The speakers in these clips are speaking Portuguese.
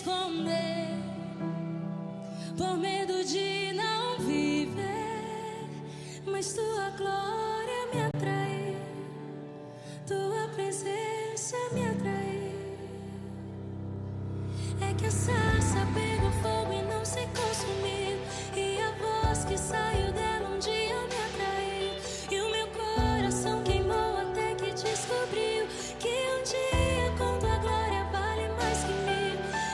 esconder, por medo de não viver, mas tua glória me atraiu, tua presença me atraiu. É que a sarça pegou fogo e não se consumiu, e a voz que saiu dela um dia me atraiu, e o meu coração queimou até que descobriu que um dia com tua glória vale mais que mil.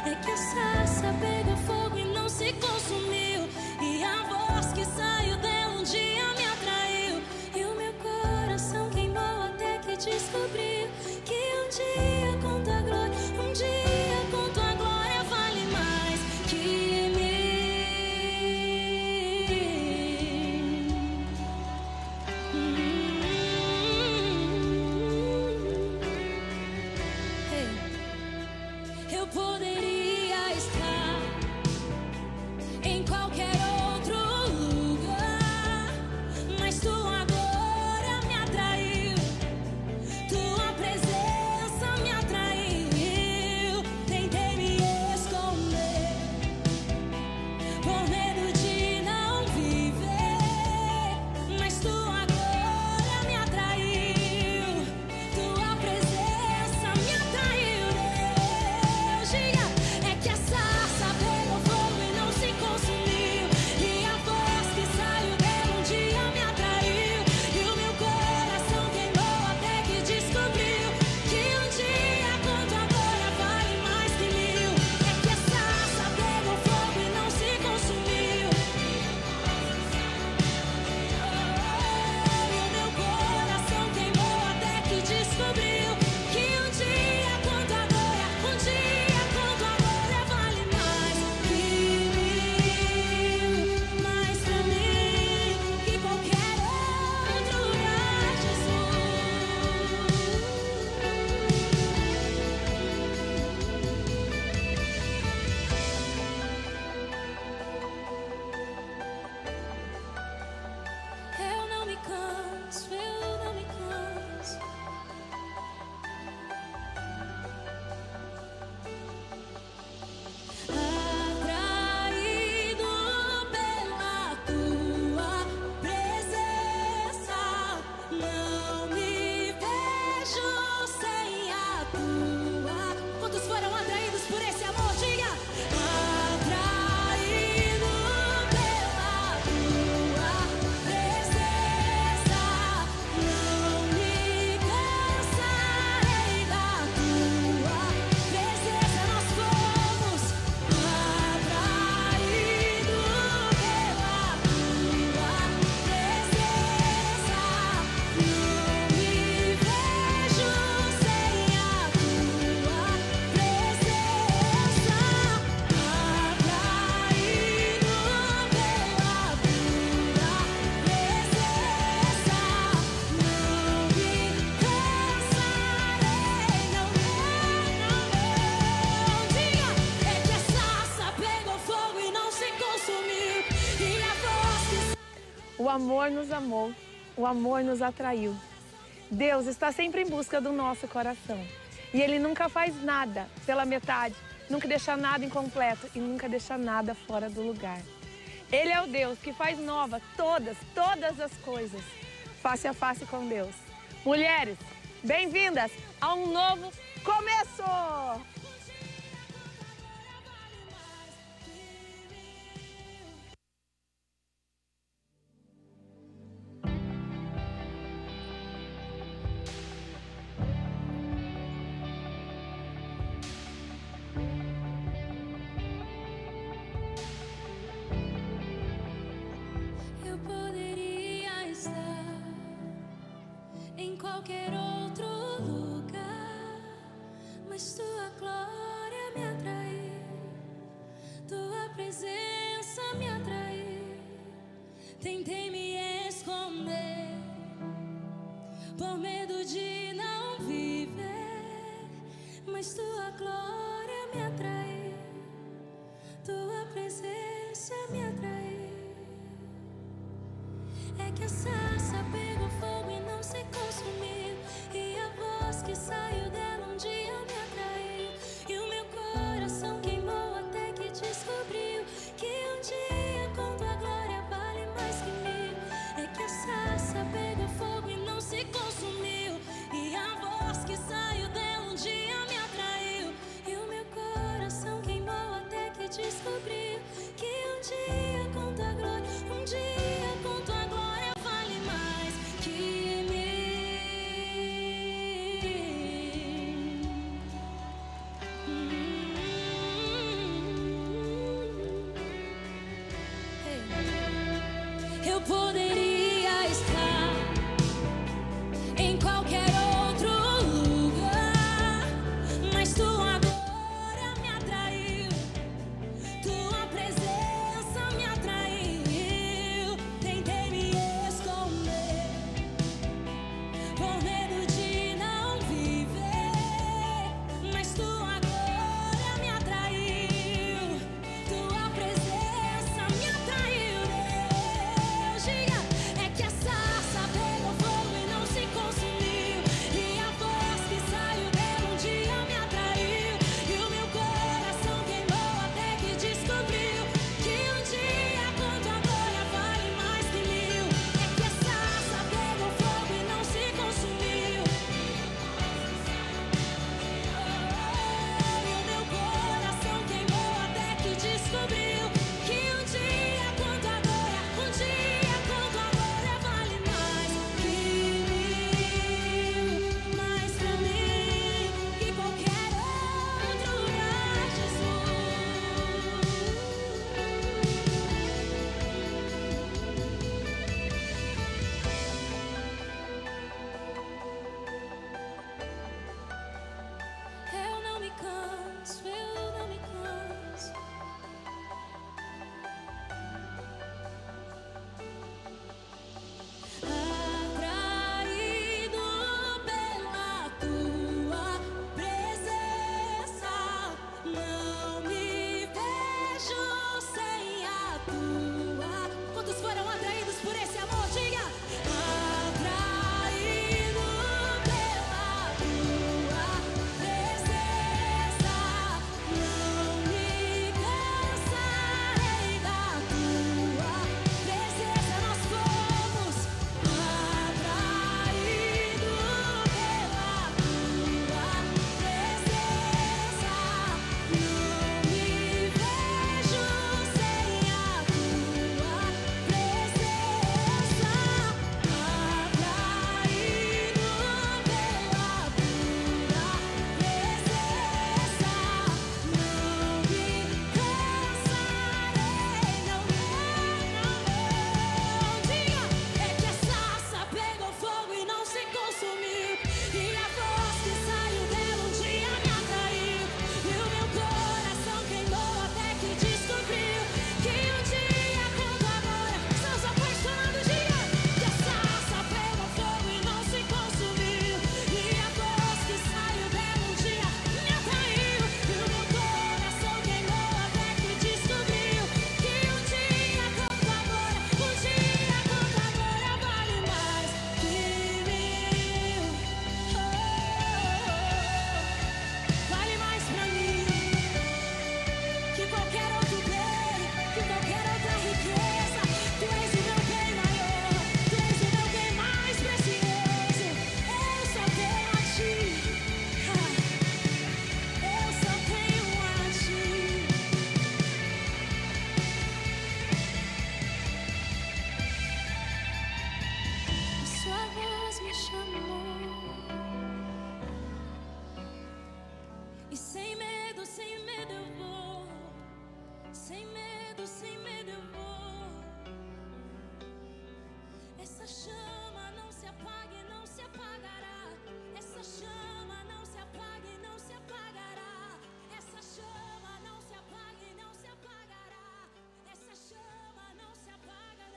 É que a sarça pegou fogo e não se consumiu, e a voz que saiu dela um dia me atraiu, e o meu coração queimou até que descobriu que um dia com tua glória, um dia com tua glória vale mais que mil. Eu poderia estar em qualquer outro lugar, mas tua glória me atraiu, tua presença me atraiu. Tentei me esconder, por medo de não viver, mas tua glória me atraiu, tua presença me atraiu. Deus, diga, é que a sarça pegou fogo e não se consumiu, e a voz que saiu dela um dia me atraiu, e o meu coração queimou até que descobriu que um dia com tua glória vale mais que mil. É que a sarça pegou fogo e não se consumiu, e o meu coração queimou até que descobriu que um dia com tua glória, um dia com tua glória vale mais que mil, mais pra mim que qualquer outro lugar, Jesus. Eu não me canso, eu não me canso. Atraído pela tua presença, não me vejo sem a tua. Quantos foram atraídos por esse amor? Diga! Atraído pela tua presença, não me cansarei da tua presença. Nós fomos atraídos pela tua presença, não me vejo sem a tua presença. Atraído pela tua presença, não me cansarei, não. Diga, é que a sarça pegou fogo e não se consumiu, e a voz que O amor nos amou, o amor nos atraiu. Deus está sempre em busca do nosso coração. E Ele nunca faz nada pela metade, nunca deixa nada incompleto e nunca deixa nada fora do lugar. Ele é o Deus que faz nova todas as coisas, face a face com Deus. Mulheres, bem-vindas a um novo começo! eu poderia estar em qualquer outro lugar, mas tua glória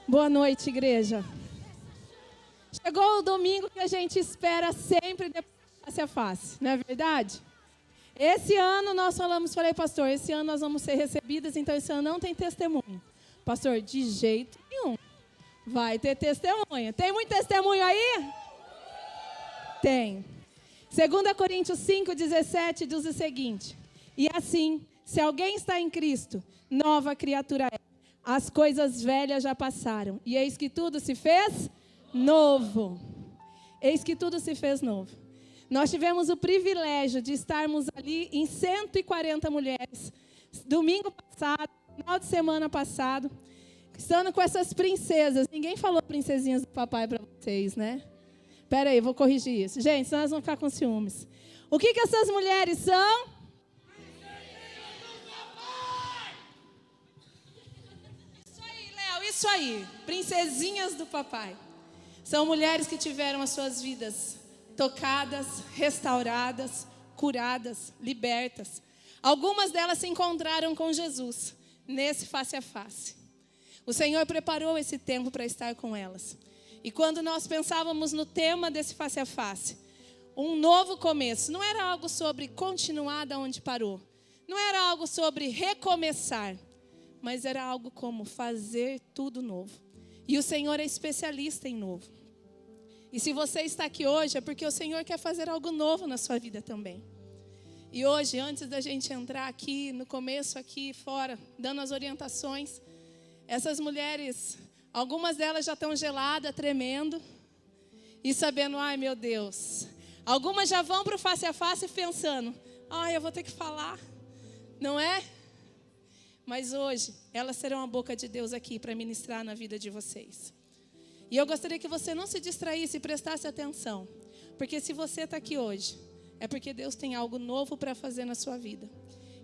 Boa noite, igreja. Chegou o domingo que a gente espera sempre depois do face a face, não é verdade? Esse ano nós falei, pastor, esse ano nós vamos ser recebidas, então esse ano não tem testemunho. Pastor, de jeito nenhum. Vai ter testemunho. Tem muito testemunho aí? Tem. 2 Coríntios 5:17 diz o seguinte: e assim, se alguém está em Cristo, nova criatura é. As coisas velhas já passaram, e eis que tudo se fez novo. Eis que tudo se fez novo. Nós tivemos o privilégio de estarmos ali em 140 mulheres, domingo passado, final de semana passado, estando com essas princesas. Ninguém falou princesinhas do papai para vocês, né? Espera aí, vou corrigir isso. Gente, senão nós vamos ficar com ciúmes. O que essas mulheres são? Isso aí, princesinhas do papai. São mulheres que tiveram as suas vidas tocadas, restauradas, curadas, libertas. Algumas delas se encontraram com Jesus nesse face a face. O Senhor preparou esse tempo para estar com elas. E quando nós pensávamos no tema desse face a face, um novo começo, não era algo sobre continuar da onde parou. Não era algo sobre recomeçar. Mas era algo como fazer tudo novo. E o Senhor é especialista em novo. E se você está aqui hoje, é porque o Senhor quer fazer algo novo na sua vida também. E hoje, antes da gente entrar aqui, no começo aqui fora, dando as orientações, essas mulheres, algumas delas já estão geladas, tremendo, e sabendo, ai meu Deus. Algumas já vão para o face a face pensando, ai eu vou ter que falar, não é? Mas hoje, elas serão a boca de Deus aqui para ministrar na vida de vocês. E eu gostaria que você não se distraísse e prestasse atenção. Porque se você está aqui hoje, é porque Deus tem algo novo para fazer na sua vida.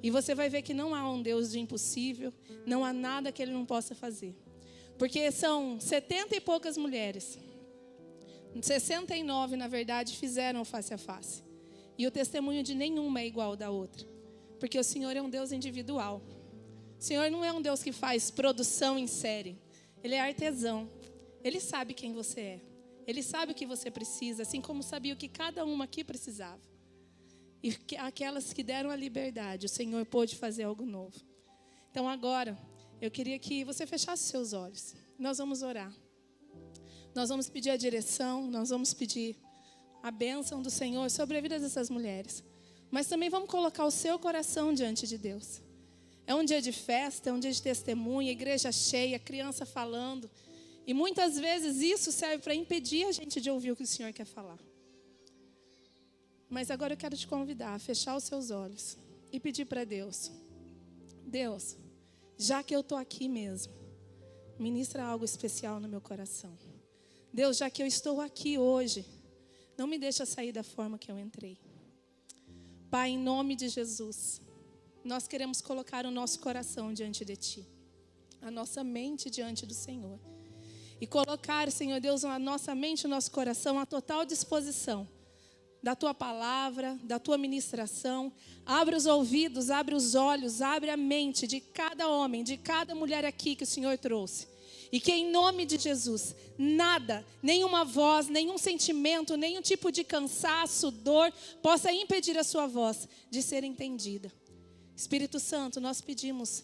E você vai ver que não há um Deus de impossível, não há nada que Ele não possa fazer. Porque são 70 e poucas mulheres. 69, na verdade, fizeram o face a face. E o testemunho de nenhuma é igual ao da outra. Porque o Senhor é um Deus individual. O Senhor não é um Deus que faz produção em série. Ele é artesão. Ele sabe quem você é. Ele sabe o que você precisa, assim como sabia o que cada uma aqui precisava. E aquelas que deram a liberdade, o Senhor pôde fazer algo novo. Então agora, eu queria que você fechasse seus olhos. Nós vamos orar. Nós vamos pedir a direção, nós vamos pedir a bênção do Senhor sobre a vida dessas mulheres. Mas também vamos colocar o seu coração diante de Deus. É um dia de festa, é um dia de testemunha, igreja cheia, criança falando. E muitas vezes isso serve para impedir a gente de ouvir o que o Senhor quer falar. Mas agora eu quero te convidar a fechar os seus olhos e pedir para Deus. Deus, já que eu estou aqui mesmo, ministra algo especial no meu coração. Deus, já que eu estou aqui hoje, não me deixa sair da forma que eu entrei. Pai, em nome de Jesus, nós queremos colocar o nosso coração diante de Ti, a nossa mente diante do Senhor. E colocar, Senhor Deus, a nossa mente e o nosso coração à total disposição da Tua palavra, da Tua ministração. Abre os ouvidos, abre os olhos, abre a mente de cada homem, de cada mulher aqui que o Senhor trouxe. E que em nome de Jesus, nada, nenhuma voz, nenhum sentimento, nenhum tipo de cansaço, dor, possa impedir a sua voz de ser entendida. Espírito Santo, nós pedimos,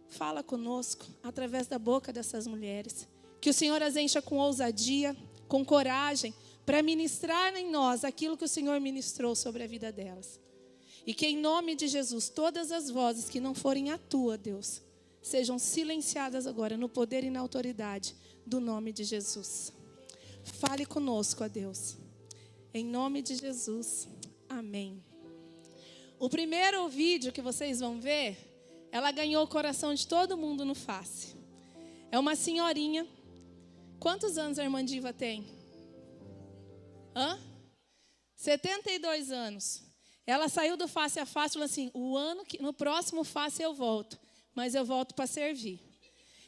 fala conosco através da boca dessas mulheres. Que o Senhor as encha com ousadia, com coragem, para ministrar em nós aquilo que o Senhor ministrou sobre a vida delas. E que em nome de Jesus, todas as vozes que não forem a Tua, Deus, sejam silenciadas agora no poder e na autoridade do nome de Jesus. Fale conosco, ó Deus. Em nome de Jesus. Amém. O primeiro vídeo que vocês vão ver, ela ganhou o coração de todo mundo no face. É uma senhorinha. Quantos anos a irmã Diva tem? 72 anos. Ela saiu do face a face e falou assim, no próximo face eu volto, mas eu volto para servir.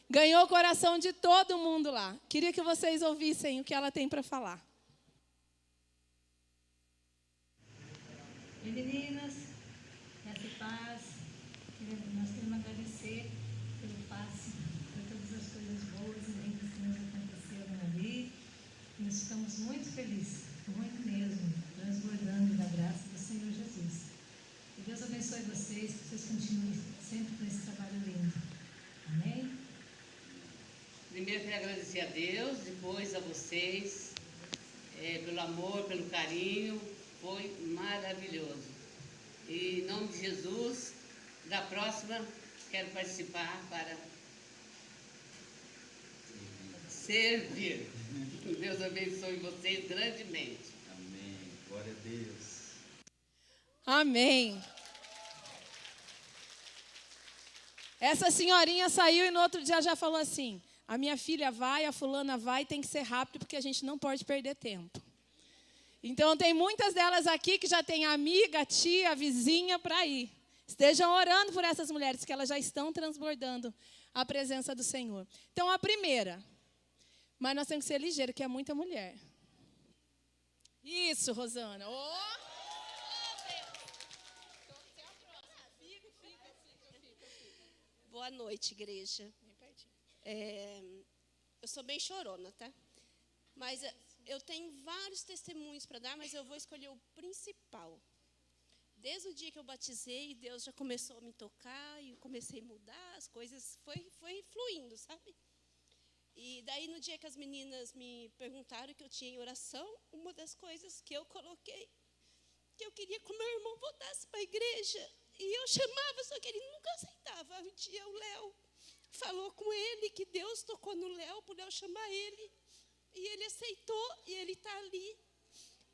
Ganhou o coração de todo mundo lá. Queria que vocês ouvissem o que ela tem para falar. E meninas, graça e paz, nós queremos agradecer pelo passe, por todas as coisas boas e lindas que Primeiro, quero agradecer a Deus, depois a vocês, pelo amor, pelo carinho. Foi maravilhoso. E em nome de Jesus, da próxima, quero participar para servir. Deus abençoe vocês grandemente. Amém. Glória a Deus. Amém. Essa senhorinha saiu e no outro dia já falou assim: a minha filha vai, a fulana vai, tem que ser rápido porque a gente não pode perder tempo. Então tem muitas delas aqui que já tem amiga, tia, vizinha para ir. Estejam orando por essas mulheres que elas já estão transbordando a presença do Senhor. Então a primeira, mas nós temos que ser ligeiros, que é muita mulher. Isso, Rosana. Boa noite, igreja. Eu sou bem chorona, tá? Mas eu tenho vários testemunhos para dar, mas eu vou escolher o principal. Desde o dia que eu batizei, Deus já começou a me tocar e eu comecei a mudar, as coisas foi fluindo, sabe? E daí, no dia que as meninas me perguntaram o que eu tinha em oração, uma das coisas que eu coloquei, que eu queria que o meu irmão voltasse para a igreja. E eu chamava, só que ele nunca aceitava. Um dia o Léo falou com ele que Deus tocou no Léo, para o Léo chamar ele. E ele aceitou, e ele está ali.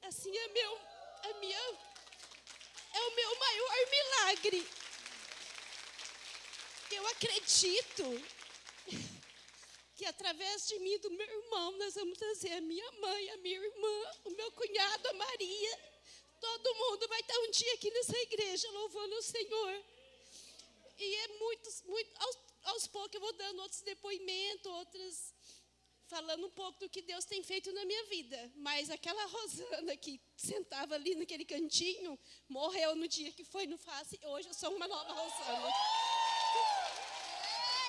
Assim, é o meu maior milagre. Eu acredito que através de mim e do meu irmão, nós vamos trazer a minha mãe, a minha irmã, o meu cunhado, a Maria. Todo mundo vai estar um dia aqui nessa igreja louvando o Senhor. E é aos poucos eu vou dando outros depoimentos, falando um pouco do que Deus tem feito na minha vida. Mas aquela Rosana que sentava ali naquele cantinho, morreu no dia que foi no Face. Hoje eu sou uma nova Rosana.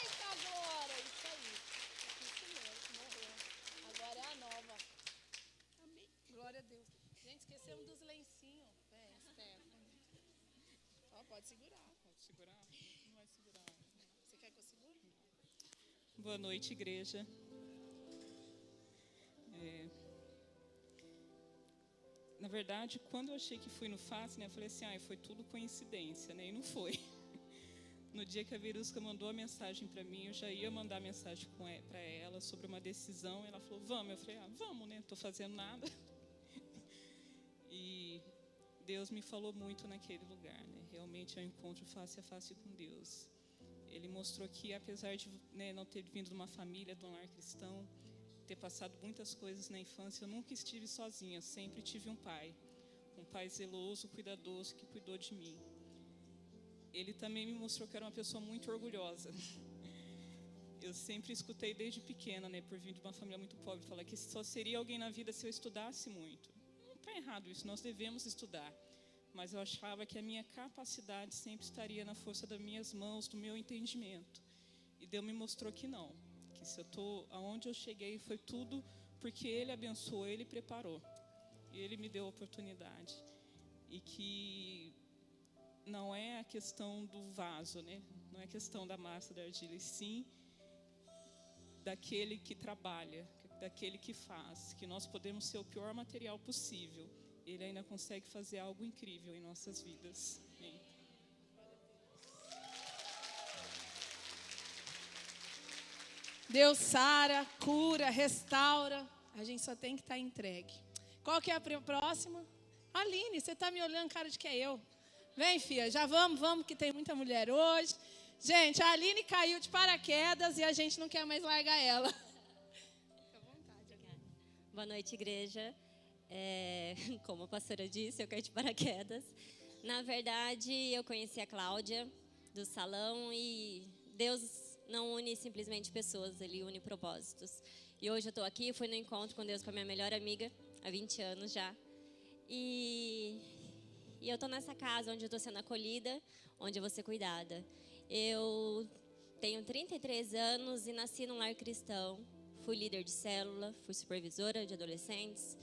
Eita, agora, isso aí. Isso mesmo, morreu. Agora é a nova. Amém. Glória a Deus. Gente, esquecemos dos lencinhos. Stephanie. Pode segurar. Pode segurar? Não vai segurar. Você quer que eu segure? Boa noite, igreja. Na verdade, quando eu achei que fui no FAS, né, eu falei assim, foi tudo coincidência, né? E não foi. No dia que a Verusca mandou a mensagem para mim, eu já ia mandar mensagem para ela sobre uma decisão. Ela falou, vamos. Eu falei, vamos, né? Não estou fazendo nada. E Deus me falou muito naquele lugar, né? Realmente é um encontro face a face com Deus. Ele mostrou que, apesar de, né, não ter vindo de uma família, de um lar cristão, ter passado muitas coisas na infância, eu nunca estive sozinha, eu sempre tive um pai zeloso, cuidadoso, que cuidou de mim. Ele também me mostrou que era uma pessoa muito orgulhosa. Eu sempre escutei desde pequena, né, por vir de uma família muito pobre, falar que só seria alguém na vida se eu estudasse muito. Não está errado isso, nós devemos estudar. Mas eu achava que a minha capacidade sempre estaria na força das minhas mãos, do meu entendimento. E Deus me mostrou que não. Que se eu estou aonde eu cheguei foi tudo porque Ele abençoou, Ele preparou. E Ele me deu a oportunidade. E que não é a questão do vaso, né? Não é a questão da massa, da argila, e sim daquele que trabalha, daquele que faz. Que nós podemos ser o pior material possível. Ele ainda consegue fazer algo incrível em nossas vidas. Amém. Deus sara, cura, restaura. A gente só tem que estar entregue. Qual que é a próxima? Aline, você está me olhando cara de que é eu. Vem, filha, já vamos, que tem muita mulher hoje. Gente, a Aline caiu de paraquedas e a gente não quer mais largar ela. Fica à vontade. Boa noite, igreja. Como a pastora disse, eu caí de paraquedas. Na verdade, eu conheci a Cláudia do salão e Deus não une simplesmente pessoas, Ele une propósitos. E hoje eu estou aqui, fui no encontro com Deus com a minha melhor amiga, há 20 anos já. E eu estou nessa casa onde eu estou sendo acolhida, onde eu vou ser cuidada. Eu tenho 33 anos e nasci num lar cristão. Fui líder de célula, fui supervisora de adolescentes.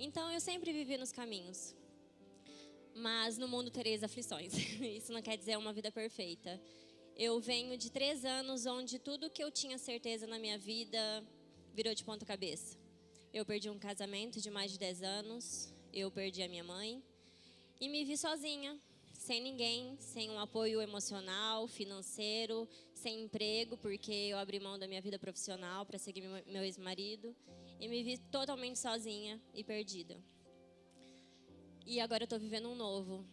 Então, eu sempre vivi nos caminhos. Mas no mundo tereis aflições. Isso não quer dizer uma vida perfeita. Eu venho de 3 anos onde tudo que eu tinha certeza na minha vida virou de ponta cabeça. Eu perdi um casamento de mais de 10 anos, eu perdi a minha mãe e me vi sozinha, sem ninguém, sem um apoio emocional, financeiro, sem emprego, porque eu abri mão da minha vida profissional para seguir meu ex-marido e me vi totalmente sozinha e perdida. E agora eu estou vivendo um novo.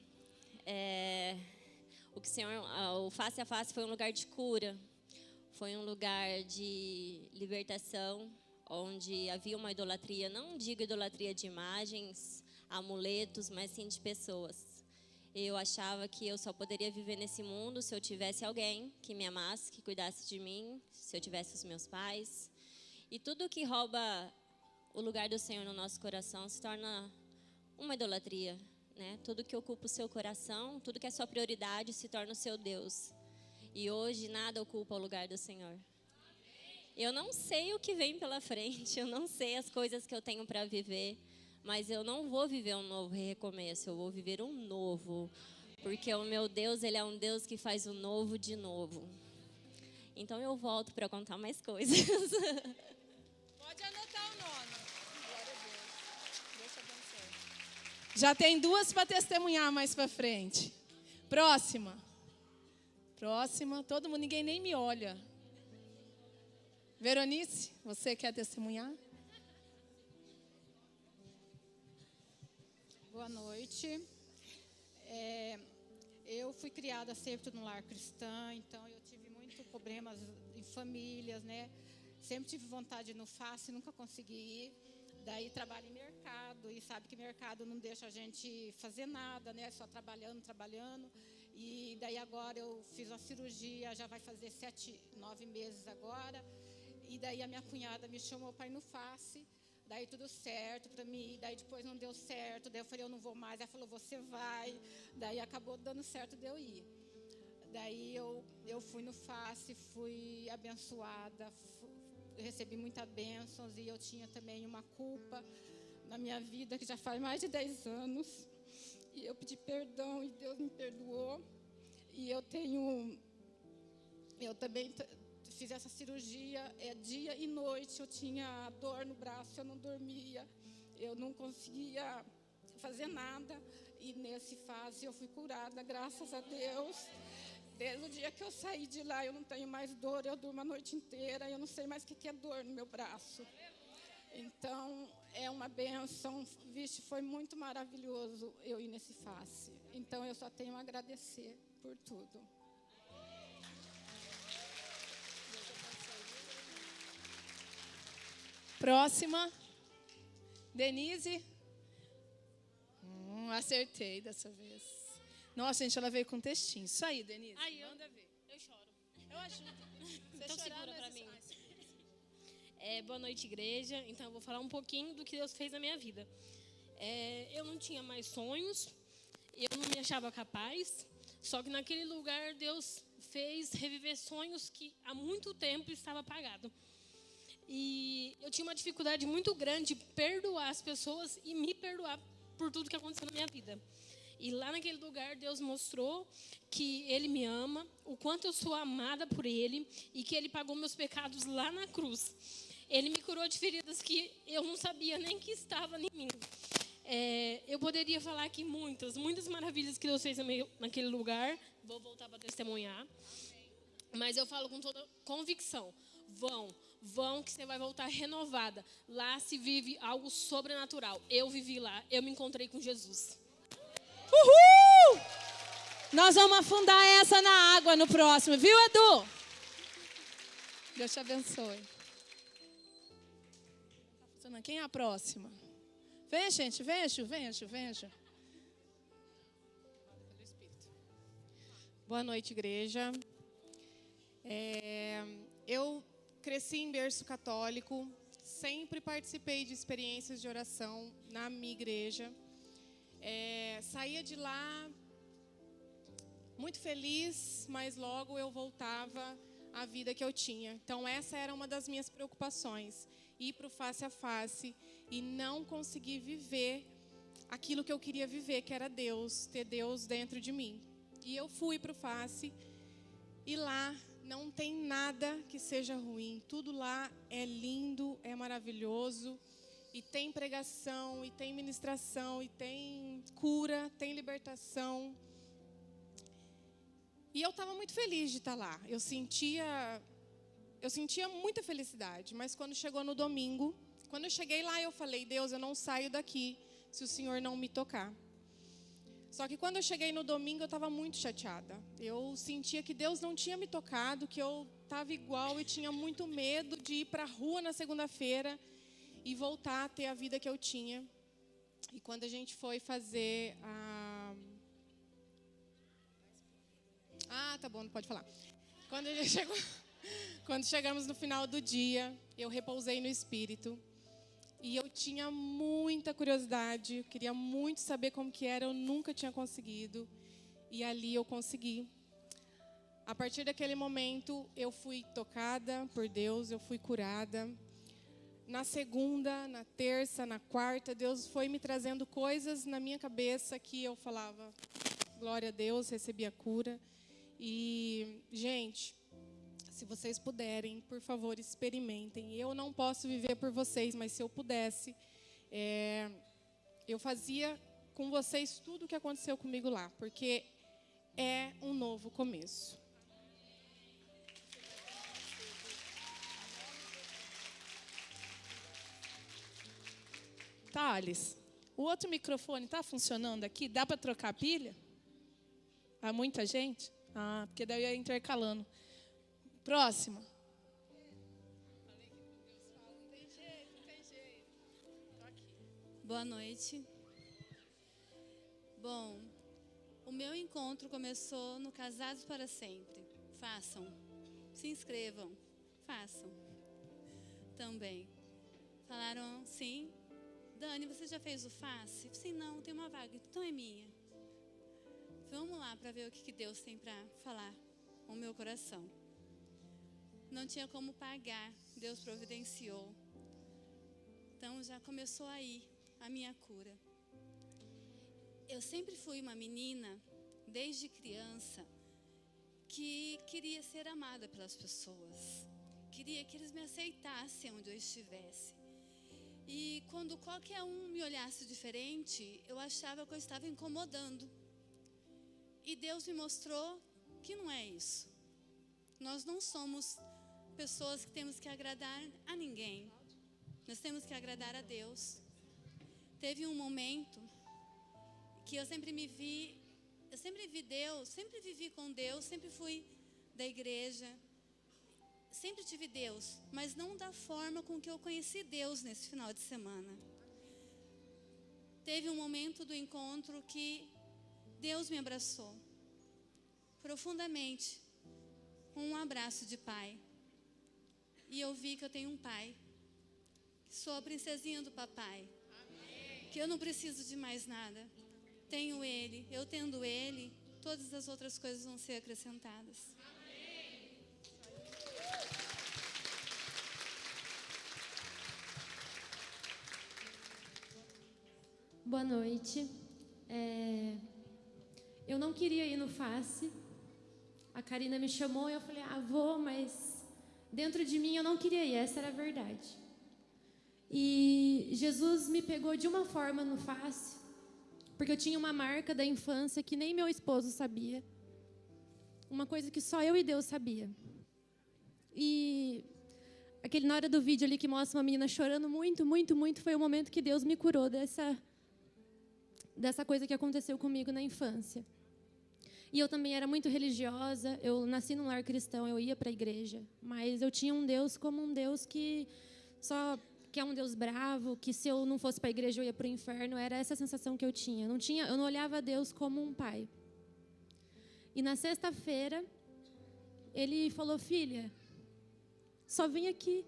O Face a Face foi um lugar de cura, foi um lugar de libertação, onde havia uma idolatria, não digo idolatria de imagens, amuletos, mas sim de pessoas. Eu achava que eu só poderia viver nesse mundo se eu tivesse alguém que me amasse, que cuidasse de mim, se eu tivesse os meus pais. E tudo que rouba o lugar do Senhor no nosso coração se torna uma idolatria, né? Tudo que ocupa o seu coração, tudo que é sua prioridade se torna o seu Deus. E hoje nada ocupa o lugar do Senhor. Eu não sei o que vem pela frente, eu não sei as coisas que eu tenho para viver, mas eu não vou viver um novo recomeço, eu vou viver um novo. Porque o meu Deus, Ele é um Deus que faz o novo de novo. Então eu volto para contar mais coisas. Pode anotar o nome. Glória a Deus. Deus te abençoe. Já tem 2 para testemunhar mais para frente. Próxima. Todo mundo, ninguém nem me olha. Veronice, você quer testemunhar? Boa noite. Eu fui criada sempre no lar cristã, então eu tive muitos problemas em famílias, né? Sempre tive vontade de ir no Face, nunca consegui ir. Daí trabalho em mercado, e sabe que mercado não deixa a gente fazer nada, né? Só trabalhando. E daí agora eu fiz uma cirurgia, já vai fazer 9 meses agora. E daí a minha cunhada me chamou para ir no Face. Daí tudo certo para mim, daí depois não deu certo, daí eu falei, eu não vou mais, ela falou, você vai, daí acabou dando certo de eu ir. Daí eu fui no Face, fui abençoada, recebi muitas bênçãos e eu tinha também uma culpa na minha vida que já faz mais de 10 anos. E eu pedi perdão e Deus me perdoou. E eu também fiz essa cirurgia, dia e noite, eu tinha dor no braço, eu não dormia, eu não conseguia fazer nada. E nesse Face eu fui curada, graças a Deus. Desde o dia que eu saí de lá, eu não tenho mais dor, eu durmo a noite inteira, eu não sei mais o que é dor no meu braço. Então, é uma bênção, vixe, foi muito maravilhoso eu ir nesse Face. Então, eu só tenho a agradecer por tudo. Próxima. Denise. Acertei dessa vez. Nossa, gente, ela veio com um textinho. Isso aí, Denise. Manda ver. Eu choro. Eu ajudo. Então segura pra mim. Boa noite, igreja. Então eu vou falar um pouquinho do que Deus fez na minha vida. Eu não tinha mais sonhos. Eu não me achava capaz. Só que naquele lugar Deus fez reviver sonhos que há muito tempo estava apagado. E eu tinha uma dificuldade muito grande de perdoar as pessoas e me perdoar por tudo que aconteceu na minha vida. E lá naquele lugar Deus mostrou que Ele me ama, o quanto eu sou amada por Ele e que Ele pagou meus pecados lá na cruz. Ele me curou de feridas que eu não sabia nem que estavam em mim. Eu poderia falar aqui muitas maravilhas que Deus fez naquele lugar. Vou voltar para testemunhar. Mas eu falo com toda convicção. Vão que você vai voltar renovada. Lá se vive algo sobrenatural. Eu vivi lá, eu me encontrei com Jesus. Uhul! Nós vamos afundar essa na água no próximo, viu, Edu? Deus te abençoe. Quem é a próxima? Vem, gente, venha. Boa noite, igreja. Eu cresci em berço católico, sempre participei de experiências de oração na minha igreja. Saía de lá muito feliz, mas logo eu voltava à vida que eu tinha. Então essa era uma das minhas preocupações, ir para o Face a Face e não conseguir viver aquilo que eu queria viver, que era Deus, ter Deus dentro de mim. E eu fui para o Face E lá não tem nada que seja ruim. Tudo lá é lindo, é maravilhoso. E tem pregação, e tem ministração, e tem cura, tem libertação. E eu estava muito feliz de estar lá. Eu sentia muita felicidade. Mas quando chegou no domingo, quando eu cheguei lá, eu falei: Deus, eu não saio daqui se o Senhor não me tocar. Só que quando eu cheguei no domingo, eu estava muito chateada. Eu sentia que Deus não tinha me tocado, que eu estava igual e tinha muito medo de ir para a rua na segunda-feira e voltar a ter a vida que eu tinha. E quando a gente foi fazer a... tá bom, não pode falar. Quando chegamos no final do dia, eu repousei no Espírito. E eu tinha muita curiosidade, eu queria muito saber como que era, eu nunca tinha conseguido. E ali eu consegui. A partir daquele momento, eu fui tocada por Deus, eu fui curada. Na segunda, na terça, na quarta, Deus foi me trazendo coisas na minha cabeça que eu falava: glória a Deus, recebi a cura. E, gente, se vocês puderem, por favor, experimentem. Eu não posso viver por vocês, mas se eu pudesse, eu fazia com vocês tudo o que aconteceu comigo lá, porque é um novo começo. Thales, o outro microfone está funcionando aqui? Dá para trocar a pilha? Há muita gente? Porque daí eu ia intercalando. Próxima. Boa noite. Bom, o meu encontro começou no Casados para Sempre. Façam. Se inscrevam. Façam. Também. Falaram, sim. Dani, você já fez o face? Sim, não, tem uma vaga. Então é minha. Vamos lá para ver o que Deus tem para falar com o meu coração. Não tinha como pagar, Deus providenciou. Então já começou aí a minha cura. Eu sempre fui uma menina, desde criança, que queria ser amada pelas pessoas. Queria que eles me aceitassem onde eu estivesse. E quando qualquer um me olhasse diferente, eu achava que eu estava incomodando. E Deus me mostrou que não é isso. Nós não somos pessoas que temos que agradar a ninguém. Nós temos que agradar a Deus. Teve um momento que eu sempre vi Deus, sempre vivi com Deus, sempre fui da igreja, sempre tive Deus, mas não da forma com que eu conheci Deus nesse final de semana. Teve um momento do encontro que Deus me abraçou profundamente, com um abraço de pai. E eu vi que eu tenho um pai, que sou a princesinha do papai. Amém. Que eu não preciso de mais nada. Tenho ele, eu tendo ele, todas as outras coisas vão ser acrescentadas. Amém. Boa noite. Eu não queria ir no face. A Karina me chamou e eu falei, vou, mas dentro de mim eu não queria ir, essa era a verdade. E Jesus me pegou de uma forma no face, porque eu tinha uma marca da infância que nem meu esposo sabia. Uma coisa que só eu e Deus sabia. E na hora do vídeo ali que mostra uma menina chorando muito, muito, muito, foi o momento que Deus me curou dessa coisa que aconteceu comigo na infância. E eu também era muito religiosa, eu nasci num lar cristão, eu ia para a igreja, mas eu tinha um Deus como um Deus que é um Deus bravo, que se eu não fosse para a igreja eu ia para o inferno, era essa a sensação que eu tinha. Eu não olhava a Deus como um pai. E na sexta-feira, ele falou, filha, só vem aqui,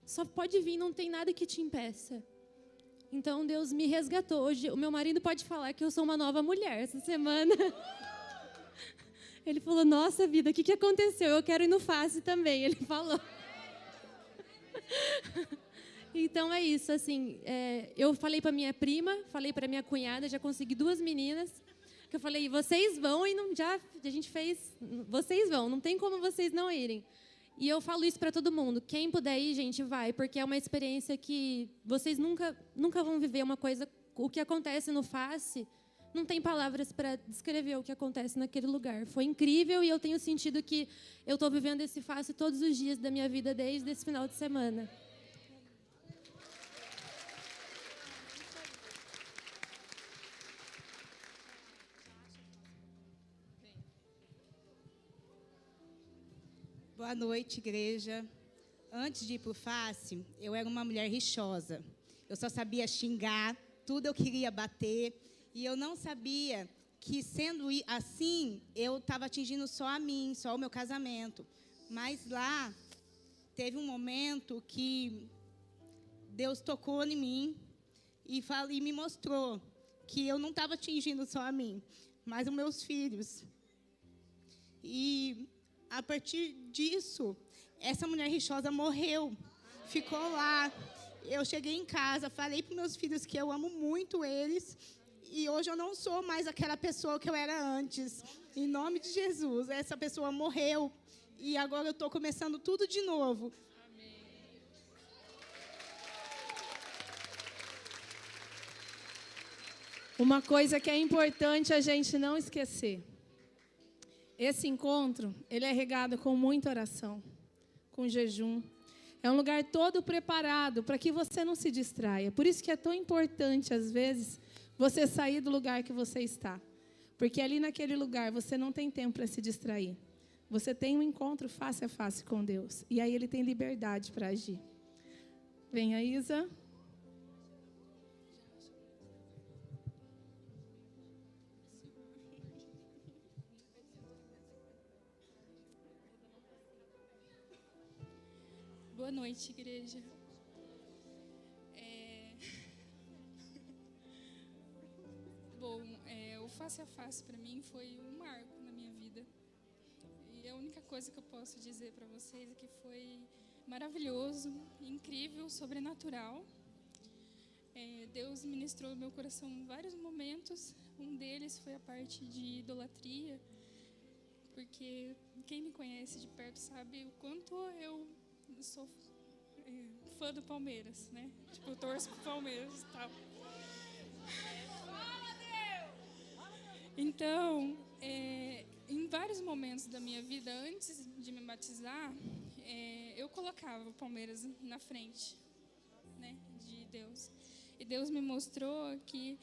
só pode vir, não tem nada que te impeça. Então, Deus me resgatou. Hoje, o meu marido pode falar que eu sou uma nova mulher essa semana. Ele falou, nossa vida, o que aconteceu? Eu quero ir no face também, ele falou. Então, é isso, assim, eu falei para minha prima, falei para minha cunhada, já consegui 2 meninas. que eu falei, vocês vão e não já a gente fez, vocês vão, não tem como vocês não irem. E eu falo isso para todo mundo, quem puder ir, gente, vai, porque é uma experiência que vocês nunca vão viver uma coisa, o que acontece no Face, não tem palavras para descrever o que acontece naquele lugar. Foi incrível e eu tenho sentido que eu estou vivendo esse Face todos os dias da minha vida desde esse final de semana. Boa noite, igreja. Antes de ir para o Face, eu era uma mulher rixosa. Eu só sabia xingar, tudo eu queria bater. E eu não sabia que, sendo assim, eu estava atingindo só a mim, só o meu casamento. Mas lá, teve um momento que Deus tocou em mim e me mostrou que eu não estava atingindo só a mim, mas os meus filhos. E a partir disso, essa mulher rixosa morreu, ficou lá. Eu cheguei em casa, falei para os meus filhos que eu amo muito eles, e hoje eu não sou mais aquela pessoa que eu era antes. Em nome de Jesus, essa pessoa morreu, e agora eu estou começando tudo de novo. Uma coisa que é importante a gente não esquecer. Esse encontro, ele é regado com muita oração, com jejum. É um lugar todo preparado para que você não se distraia. Por isso que é tão importante, às vezes, você sair do lugar que você está. Porque ali naquele lugar você não tem tempo para se distrair. Você tem um encontro face a face com Deus. E aí ele tem liberdade para agir. Venha, Isa. Boa noite, igreja. Bom, o face a face para mim foi um marco na minha vida. E a única coisa que eu posso dizer para vocês é que foi maravilhoso, incrível, sobrenatural. Deus ministrou no meu coração em vários momentos. Um deles foi a parte de idolatria, porque quem me conhece de perto sabe o quanto eu sou fã do Palmeiras, né? Tipo, eu torço pro Palmeiras e tal. Então, em vários momentos da minha vida, antes de me batizar, eu colocava o Palmeiras na frente, né, de Deus. E Deus me mostrou que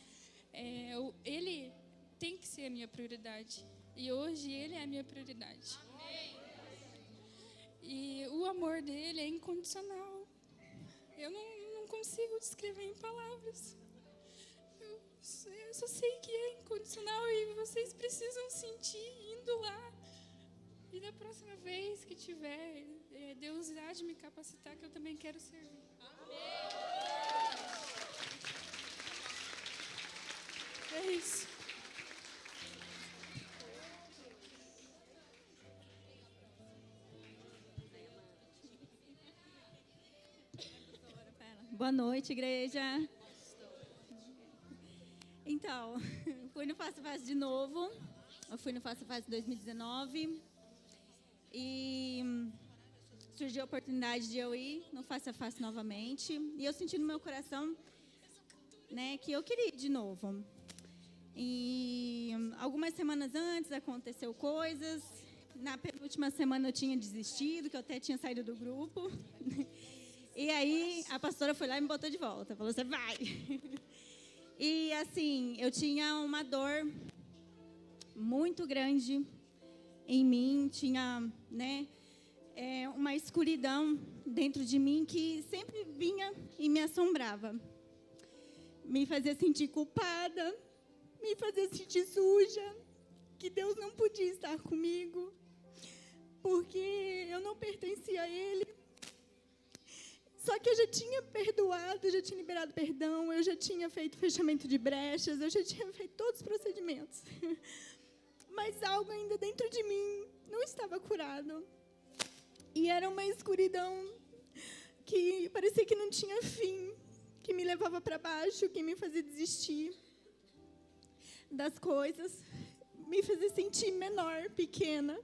Ele tem que ser a minha prioridade. E hoje Ele é a minha prioridade. E o amor dele é incondicional. Eu não consigo descrever em palavras. Eu só sei que é incondicional e vocês precisam sentir indo lá. E da próxima vez que tiver, Deus irá de me capacitar, que eu também quero servir. É isso. Boa noite, igreja. Então, fui no Face a Face de novo. Eu fui no Face a Face 2019. E surgiu a oportunidade de eu ir no Face a Face novamente. E eu senti no meu coração, né, que eu queria ir de novo. E algumas semanas antes aconteceu coisas. Na penúltima semana eu tinha desistido, que eu até tinha saído do grupo. E aí, a pastora foi lá e me botou de volta. Falou, você vai. E, assim, eu tinha uma dor muito grande em mim. Tinha, né, uma escuridão dentro de mim que sempre vinha e me assombrava. Me fazia sentir culpada, me fazia sentir suja, que Deus não podia estar comigo, porque eu não pertencia a Ele. Só que eu já tinha perdoado, eu já tinha liberado perdão, eu já tinha feito fechamento de brechas, eu já tinha feito todos os procedimentos. Mas algo ainda dentro de mim não estava curado. E era uma escuridão que parecia que não tinha fim, que me levava para baixo, que me fazia desistir. das coisas, me fazia sentir menor, pequena.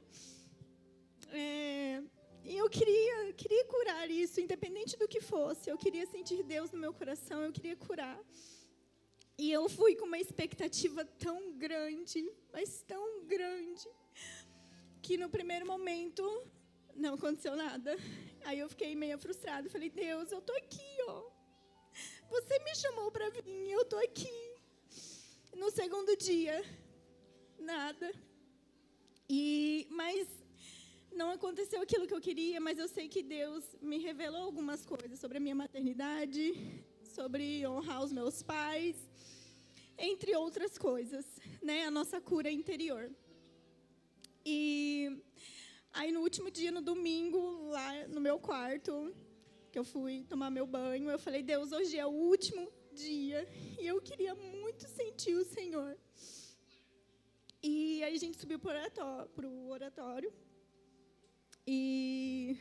E eu queria curar isso, independente do que fosse. Eu queria sentir Deus no meu coração, eu queria curar. E eu fui com uma expectativa tão grande, mas tão grande, que no primeiro momento não aconteceu nada. Aí eu fiquei meio frustrada. Falei, Deus, eu tô aqui, ó. Você me chamou para vir, eu tô aqui. No segundo dia, nada. Mas não aconteceu aquilo que eu queria, mas eu sei que Deus me revelou algumas coisas sobre a minha maternidade, sobre honrar os meus pais, entre outras coisas, né? A nossa cura interior. E aí, no último dia, no domingo, lá no meu quarto, que eu fui tomar meu banho, eu falei, Deus, hoje é o último dia e eu queria muito sentir o Senhor. E aí a gente subiu para o oratório. E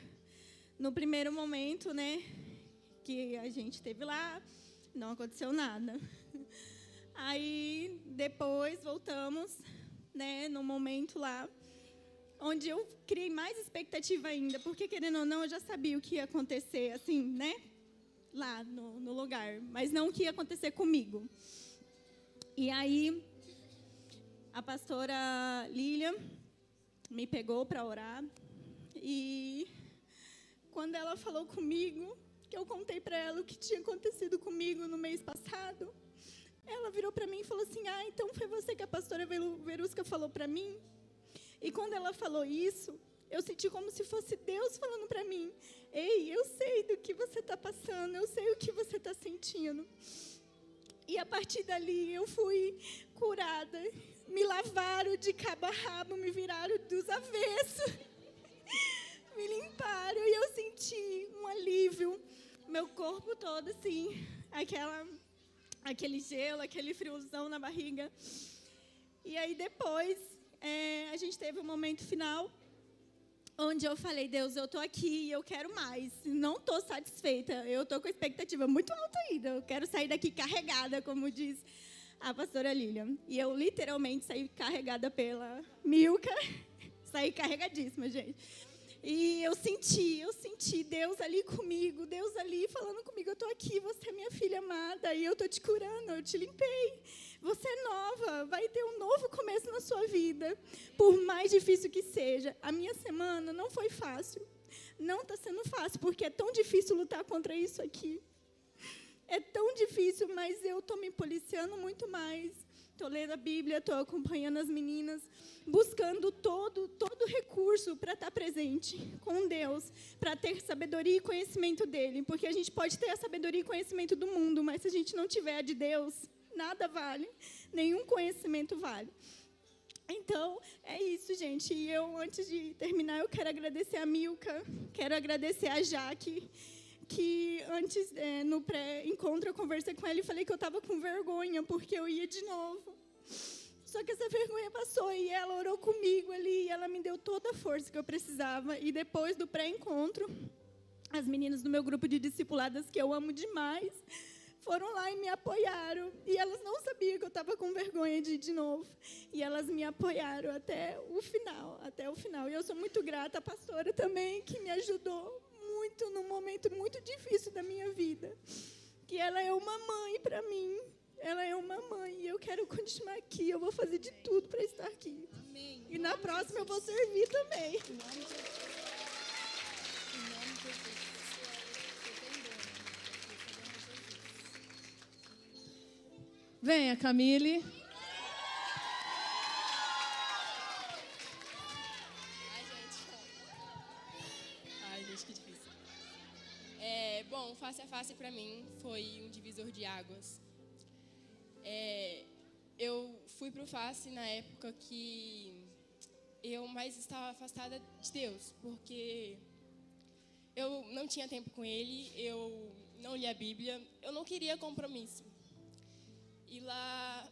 no primeiro momento, né, que a gente esteve lá, não aconteceu nada. Aí depois voltamos, né, no momento lá, onde eu criei mais expectativa ainda, porque, querendo ou não, eu já sabia o que ia acontecer, assim, né, lá no lugar, mas não o que ia acontecer comigo. E aí, a pastora Lília me pegou para orar, e quando ela falou comigo, que eu contei para ela o que tinha acontecido comigo no mês passado, ela virou para mim e falou assim, então foi você que a pastora Verusca falou para mim? E quando ela falou isso, eu senti como se fosse Deus falando para mim, ei, eu sei do que você está passando, eu sei o que você está sentindo. E a partir dali eu fui curada, me lavaram de cabo a rabo, me viraram dos avessos, me limparam e eu senti um alívio, meu corpo todo assim, aquele gelo, aquele friozão na barriga. E aí depois a gente teve um momento final onde eu falei, Deus, eu estou aqui e eu quero mais. Não estou satisfeita, eu estou com expectativa muito alta ainda. Eu quero sair daqui carregada, como diz a pastora Lilian. E eu literalmente saí carregada pela Milka, saí carregadíssima, gente. E eu senti Deus ali comigo, Deus ali falando comigo, eu estou aqui, você é minha filha amada, e eu estou te curando, eu te limpei. Você é nova, vai ter um novo começo na sua vida, por mais difícil que seja. A minha semana não foi fácil, não está sendo fácil, porque é tão difícil lutar contra isso aqui. É tão difícil, mas eu estou me policiando muito mais. Estou lendo a Bíblia, estou acompanhando as meninas, buscando todo recurso para estar presente com Deus, para ter sabedoria e conhecimento dEle. Porque a gente pode ter a sabedoria e conhecimento do mundo, mas se a gente não tiver a de Deus, nada vale, nenhum conhecimento vale. Então, é isso, gente. E eu, antes de terminar, eu quero agradecer a Milka, quero agradecer a Jaque, que antes, no pré-encontro, eu conversei com ela e falei que eu estava com vergonha, porque eu ia de novo. Só que essa vergonha passou e ela orou comigo ali, e ela me deu toda a força que eu precisava. E depois do pré-encontro, as meninas do meu grupo de discipuladas, que eu amo demais, foram lá e me apoiaram. E elas não sabiam que eu estava com vergonha de ir de novo. E elas me apoiaram até o final. E eu sou muito grata à pastora também, que me ajudou muito num momento muito difícil da minha vida. Que ela é uma mãe para mim. Ela é uma mãe. E eu quero continuar aqui. Eu vou fazer de tudo para estar aqui. Amém. E na próxima eu vou servir também. Venha, Camille. Ai, gente, que difícil. Bom, Face a Face para mim foi um divisor de águas. Eu fui pro Face na época que eu mais estava afastada de Deus, porque eu não tinha tempo com Ele, eu não lia a Bíblia, eu não queria compromisso. E lá,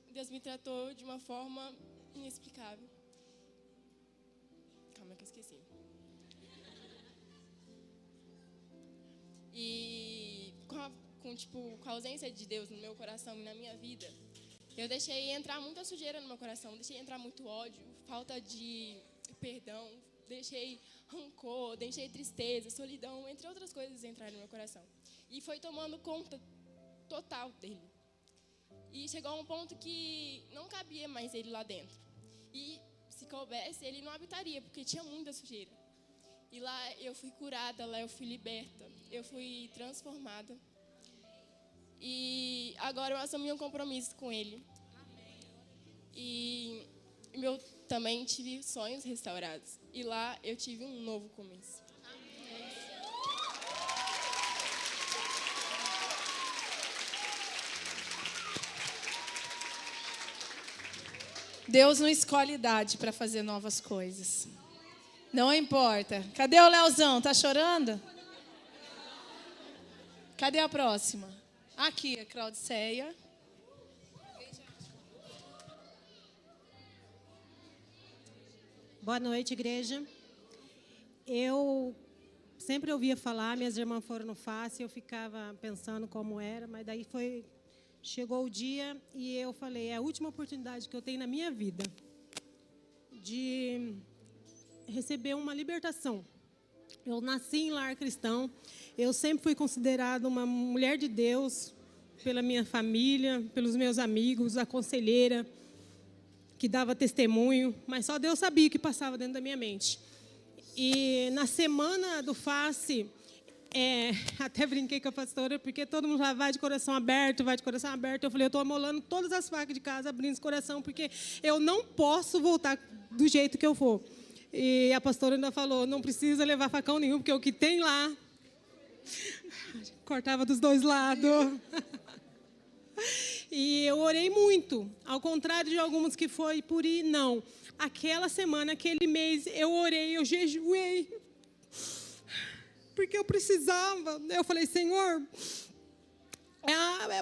Deus me tratou de uma forma inexplicável. Calma que eu esqueci. E com a ausência de Deus no meu coração e na minha vida, Eu deixei entrar muita sujeira no meu coração, deixei entrar muito ódio, falta de perdão, deixei rancor, deixei tristeza, solidão, entre outras coisas entrarem no meu coração. E foi tomando conta total dele. E chegou a um ponto que não cabia mais ele lá dentro. E se coubesse, ele não habitaria, porque tinha muita sujeira. E lá eu fui curada, lá eu fui liberta, eu fui transformada. E agora eu assumi um compromisso com ele. E eu também tive sonhos restaurados. E lá eu tive um novo começo. Deus não escolhe idade para fazer novas coisas. Não importa. Cadê o Leozão? Tá chorando? Cadê a próxima? Aqui, a Claudiceia. Boa noite, igreja. Eu sempre ouvia falar, minhas irmãs foram no FACE, eu ficava pensando como era, mas daí chegou o dia e eu falei, é a última oportunidade que eu tenho na minha vida de receber uma libertação. Eu nasci em lar cristão, eu sempre fui considerada uma mulher de Deus pela minha família, pelos meus amigos, a conselheira que dava testemunho, mas só Deus sabia o que passava dentro da minha mente. E na semana do FACE, até brinquei com a pastora, porque todo mundo já vai de coração aberto, Eu falei, eu estou amolando todas as facas de casa, abrindo esse coração, porque eu não posso voltar do jeito que eu for. E a pastora ainda falou, não precisa levar facão nenhum, porque o que tem lá, cortava dos dois lados. E eu orei muito, ao contrário de alguns que foi por ir, não. Aquela semana, aquele mês, eu orei, eu jejuei, porque eu precisava. Eu falei, Senhor,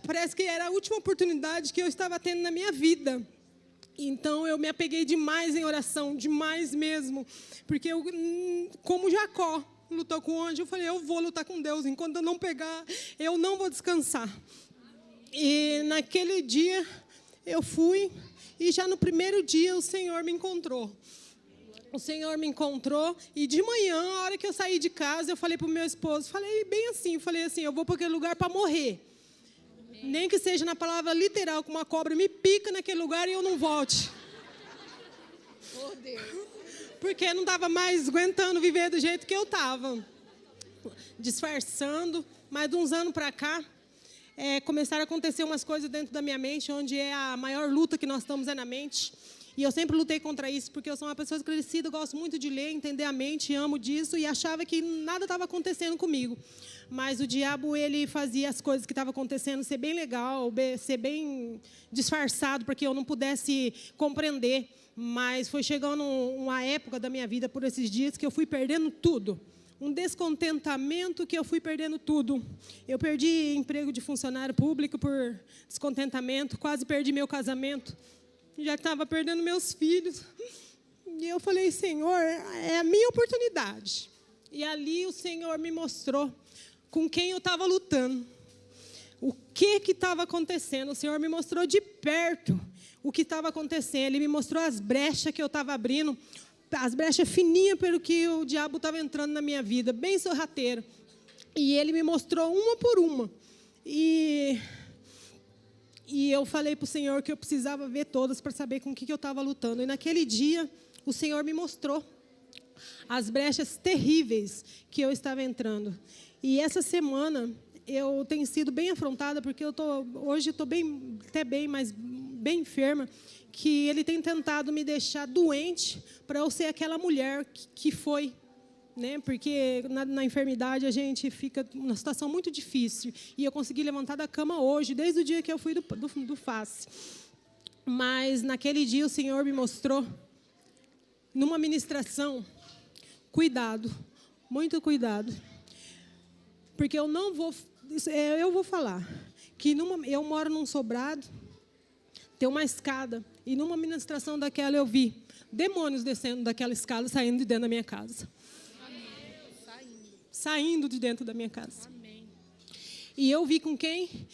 parece que era a última oportunidade que eu estava tendo na minha vida. Então, eu me apeguei demais em oração, demais mesmo, porque eu, como Jacó lutou com o anjo, eu falei, eu vou lutar com Deus, enquanto eu não pegar, eu não vou descansar. E naquele dia, eu fui, e já no primeiro dia, o Senhor me encontrou. O Senhor me encontrou, e de manhã, a hora que eu saí de casa, eu falei para o meu esposo, falei assim, eu vou para aquele lugar para morrer. Nem que seja na palavra literal, que uma cobra me pica naquele lugar e eu não volte. Oh, Deus. Porque eu não estava mais aguentando viver do jeito que eu estava. Disfarçando, mas de uns anos para cá, começaram a acontecer umas coisas dentro da minha mente, onde a maior luta que nós estamos na mente. E eu sempre lutei contra isso, porque eu sou uma pessoa esclarecida, gosto muito de ler, entender a mente, amo disso, e achava que nada estava acontecendo comigo. Mas o diabo, ele fazia as coisas que estavam acontecendo ser bem legal, ser bem disfarçado, para que eu não pudesse compreender. Mas foi chegando uma época da minha vida, por esses dias, que eu fui perdendo tudo. Um descontentamento que eu fui perdendo tudo. Eu perdi emprego de funcionário público por descontentamento, quase perdi meu casamento. Já estava perdendo meus filhos. E eu falei, Senhor, é a minha oportunidade. E ali o Senhor me mostrou com quem eu estava lutando. O que estava acontecendo? O Senhor me mostrou de perto o que estava acontecendo. Ele me mostrou as brechas que eu estava abrindo, as brechas fininhas pelo que o diabo estava entrando na minha vida, bem sorrateiro. E ele me mostrou uma por uma. E eu falei para o Senhor que eu precisava ver todas para saber com o que eu estava lutando. E naquele dia, o Senhor me mostrou as brechas terríveis que eu estava entrando. E essa semana, eu tenho sido bem afrontada, porque hoje estou mas bem enferma, que ele tem tentado me deixar doente para eu ser aquela mulher que foi. Né? Porque na enfermidade a gente fica numa situação muito difícil. E eu consegui levantar da cama hoje, desde o dia que eu fui do FACE. Mas naquele dia o Senhor me mostrou, numa ministração, cuidado, muito cuidado. Porque eu vou falar, que eu moro num sobrado, tem uma escada, e numa ministração daquela eu vi demônios descendo daquela escada, saindo de dentro da minha casa. Saindo de dentro da minha casa. Amém. E eu vi com quem?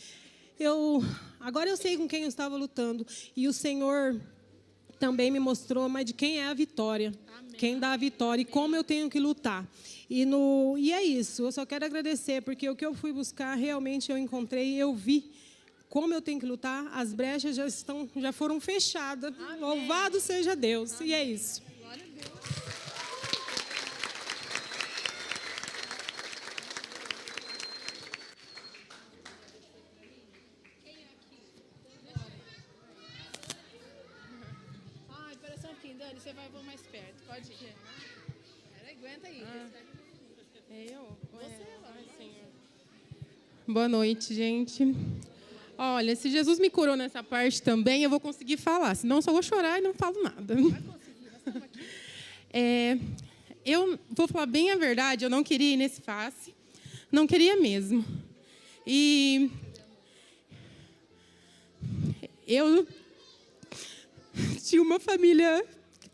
agora eu sei com quem eu estava lutando. E o Senhor também me mostrou, mas de quem é a vitória. Amém. Quem dá a vitória e como eu tenho que lutar. E é isso, eu só quero agradecer, porque o que eu fui buscar, realmente eu encontrei, eu vi como eu tenho que lutar, as brechas já foram fechadas. Amém. Louvado seja Deus. Amém. E é isso. Glória a Deus. Ai, espera só um pouquinho, Dani, você vai mais perto. Pode ir. Aguenta aí. Você vai, Senhor. Boa noite, gente. Olha, se Jesus me curou nessa parte também, eu vou conseguir falar. Senão eu só vou chorar e não falo nada. Vai conseguir, nós estamos aqui. Eu vou falar bem a verdade, eu não queria ir nesse face. Não queria mesmo. E eu tinha uma família,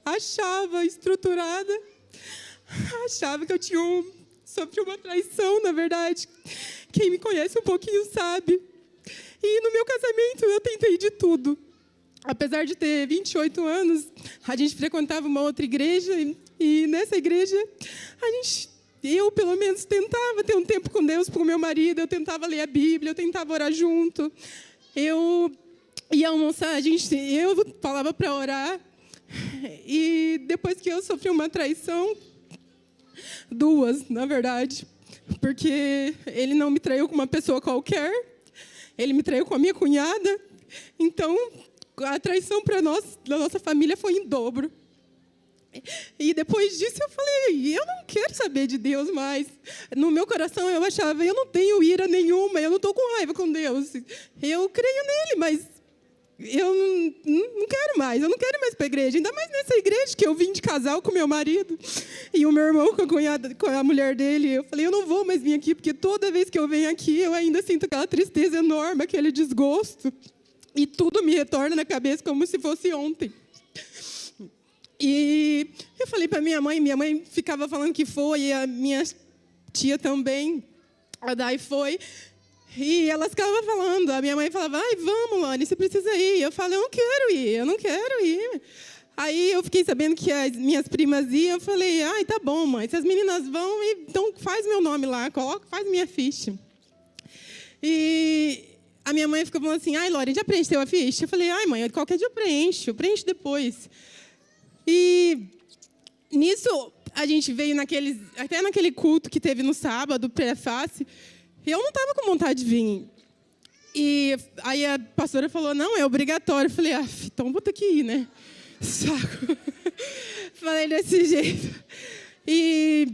achava estruturada, achava que eu sofri uma traição, na verdade. Quem me conhece um pouquinho sabe. E no meu casamento eu tentei de tudo. Apesar de ter 28 anos, a gente frequentava uma outra igreja e nessa igreja eu pelo menos tentava ter um tempo com Deus, com o meu marido, eu tentava ler a Bíblia, eu tentava orar junto. Eu ia almoçar, eu falava para orar. E depois que eu sofri uma traição, 2, na verdade, porque ele não me traiu com uma pessoa qualquer, ele me traiu com a minha cunhada. Então, a traição para nós, da nossa família, foi em dobro. E depois disso eu falei, eu não quero saber de Deus mais. No meu coração eu achava, eu não tenho ira nenhuma, eu não estou com raiva com Deus. Eu creio nele, mas eu não quero mais, eu não quero ir mais para a igreja. Ainda mais nessa igreja que eu vim de casal com meu marido. E o meu irmão com a cunhada, com a mulher dele. Eu falei, eu não vou mais vir aqui, porque toda vez que eu venho aqui, eu ainda sinto aquela tristeza enorme, aquele desgosto. E tudo me retorna na cabeça como se fosse ontem. E eu falei para minha mãe ficava falando que foi, e a minha tia também, a Dai foi. E elas ficavam falando, a minha mãe falava, ai, vamos, Lani, você precisa ir. Eu falei, eu não quero ir. Aí eu fiquei sabendo que as minhas primas iam, eu falei, ai, tá bom, mãe, se as meninas vão, então faz meu nome lá, faz minha ficha. E a minha mãe ficou falando assim, ai, Lori, já preencheu a ficha? Eu falei, ai, mãe, qualquer dia eu preencho depois. E nisso, a gente veio até naquele culto que teve no sábado, pré-face, eu não estava com vontade de vir. E aí a pastora falou, não, é obrigatório. Eu falei, então vou ter que ir, né? Saco. Falei desse jeito. E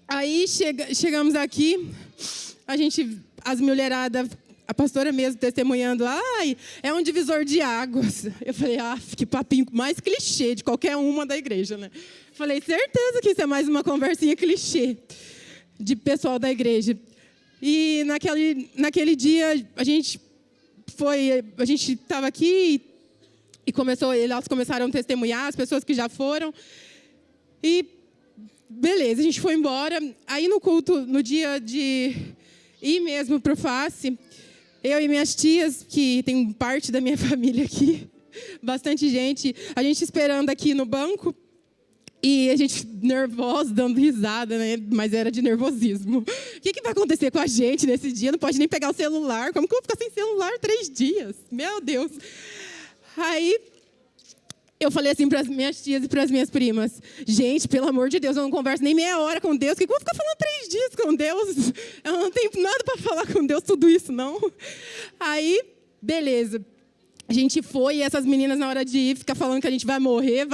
aí chegamos aqui, as mulheradas, a pastora mesmo testemunhando, ai, é um divisor de águas. Eu falei, que papinho mais clichê de qualquer uma da igreja, né? Falei, certeza que isso é mais uma conversinha clichê de pessoal da igreja. E naquele dia a gente estava aqui e elas começaram a testemunhar, as pessoas que já foram. E beleza, a gente foi embora. Aí no culto, no dia de ir mesmo para o Face, eu e minhas tias, que tem parte da minha família aqui, bastante gente, a gente esperando aqui no banco. E a gente nervosa, dando risada, né? Mas era de nervosismo. O que vai acontecer com a gente nesse dia? Não pode nem pegar o celular. Como que eu vou ficar sem celular 3 dias? Meu Deus. Aí eu falei assim para as minhas tias e para as minhas primas, gente, pelo amor de Deus, eu não converso nem meia hora com Deus. O que eu vou ficar falando 3 dias com Deus? Eu não tenho nada para falar com Deus, tudo isso, não. Aí, beleza. A gente foi, e essas meninas, na hora de ir, ficam falando que a gente vai morrer.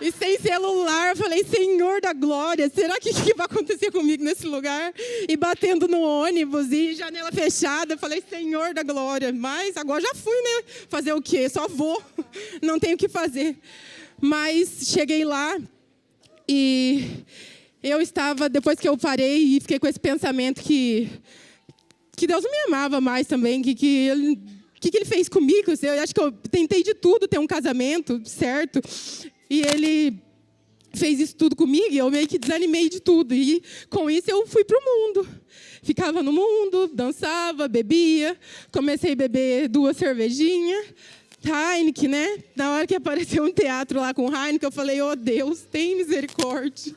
E sem celular, eu falei, Senhor da glória, será que vai acontecer comigo nesse lugar? E batendo no ônibus, e janela fechada, eu falei, Senhor da glória. Mas agora já fui, né? Fazer o quê? Só vou, não tenho o que fazer. Mas cheguei lá, e eu estava, depois que eu parei, e fiquei com esse pensamento que Deus não me amava mais também, o que ele fez comigo? Eu acho que eu tentei de tudo ter um casamento, certo? E ele fez isso tudo comigo e eu meio que desanimei de tudo. E com isso eu fui para o mundo. Ficava no mundo, dançava, bebia. Comecei a beber 2 cervejinhas. Heineken, né? Na hora que apareceu um teatro lá com Heineken, eu falei, oh Deus, tem misericórdia.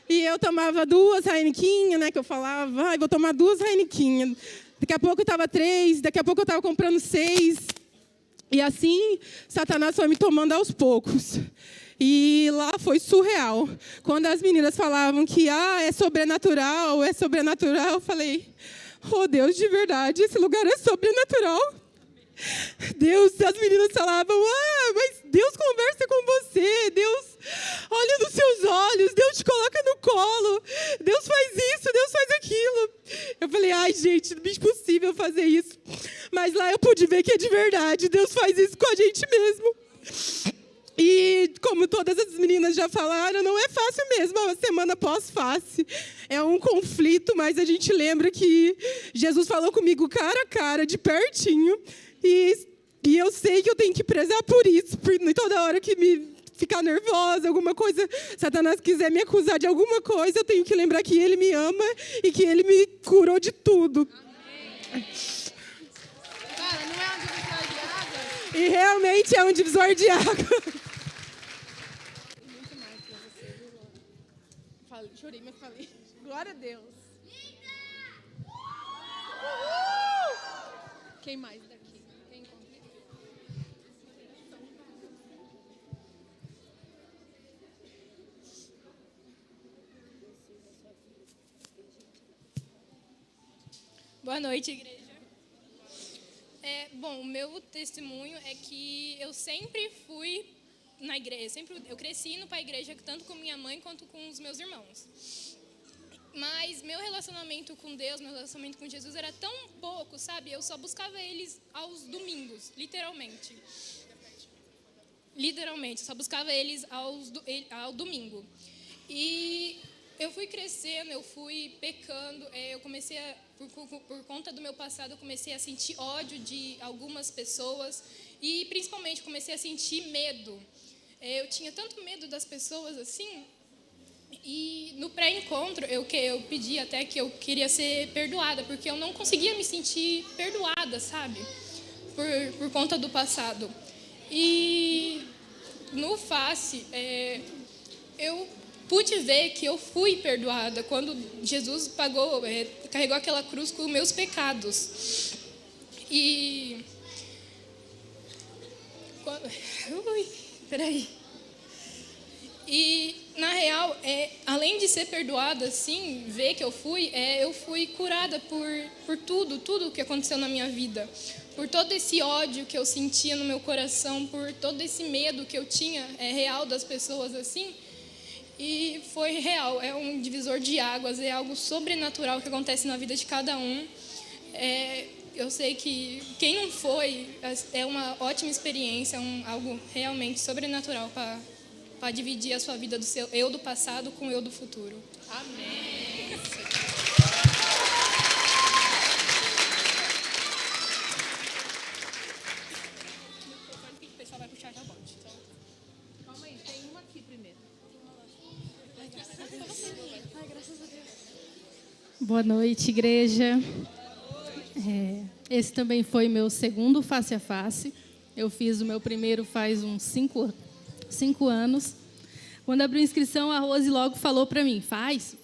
E eu tomava 2 Heineken, né? Que eu falava, vou tomar 2 Heineken. Daqui a pouco eu estava 3, daqui a pouco eu estava comprando 6. E assim, Satanás foi me tomando aos poucos. E lá foi surreal. Quando as meninas falavam que é sobrenatural, eu falei, oh Deus, de verdade, esse lugar é sobrenatural. Deus, as meninas falavam, mas Deus conversa com você, Deus olha nos seus olhos, Deus te coloca no colo, Deus faz isso, Deus faz aquilo. Eu falei, ai gente, não é impossível fazer isso. Mas lá eu pude ver que é de verdade, Deus faz isso com a gente mesmo. E como todas as meninas já falaram, não é fácil mesmo, uma semana pós-face. É um conflito, mas a gente lembra que Jesus falou comigo cara a cara, de pertinho. E eu sei que eu tenho que prezar por isso, porque toda hora que me ficar nervosa, alguma coisa, Satanás quiser me acusar de alguma coisa, eu tenho que lembrar que Ele me ama e que Ele me curou de tudo. Cara, não é um divisor de água? E realmente é um divisor de água. Muito mais pra você, viu, Lô? Chorei, mas falei. Glória a Deus. Quem mais daqui? Quem encontrei? Boa noite, igreja. Bom, o meu testemunho é que eu sempre fui na igreja. Eu cresci indo para a igreja tanto com minha mãe quanto com os meus irmãos. Mas meu relacionamento com Deus, meu relacionamento com Jesus era tão pouco, sabe? Eu só buscava eles aos domingos, literalmente. Literalmente, eu só buscava eles ao domingo. E eu fui crescendo, eu fui pecando, eu comecei por conta do meu passado, eu comecei a sentir ódio de algumas pessoas e principalmente comecei a sentir medo. Eu tinha tanto medo das pessoas assim. E no pré-encontro, eu pedi até que eu queria ser perdoada, porque eu não conseguia me sentir perdoada, sabe? Por conta do passado. E no face, eu pude ver que eu fui perdoada quando Jesus carregou aquela cruz com meus pecados. E... Peraí. E, na real, além de ser perdoada, assim, ver que eu fui curada por tudo que aconteceu na minha vida. Por todo esse ódio que eu sentia no meu coração, por todo esse medo que eu tinha real das pessoas, assim. E foi real, é um divisor de águas, é algo sobrenatural que acontece na vida de cada um. Eu sei que quem não foi, é uma ótima experiência, algo realmente sobrenatural para dividir a sua vida do seu eu do passado com o eu do futuro. Amém. O pessoal vai puxar já volta. Calma aí, tem uma aqui primeiro. Ai, graças a Deus. Boa noite, igreja. Esse também foi meu segundo face a face. Eu fiz o meu primeiro faz uns 5 anos. Quando abriu a inscrição, a Rose logo falou para mim, faz,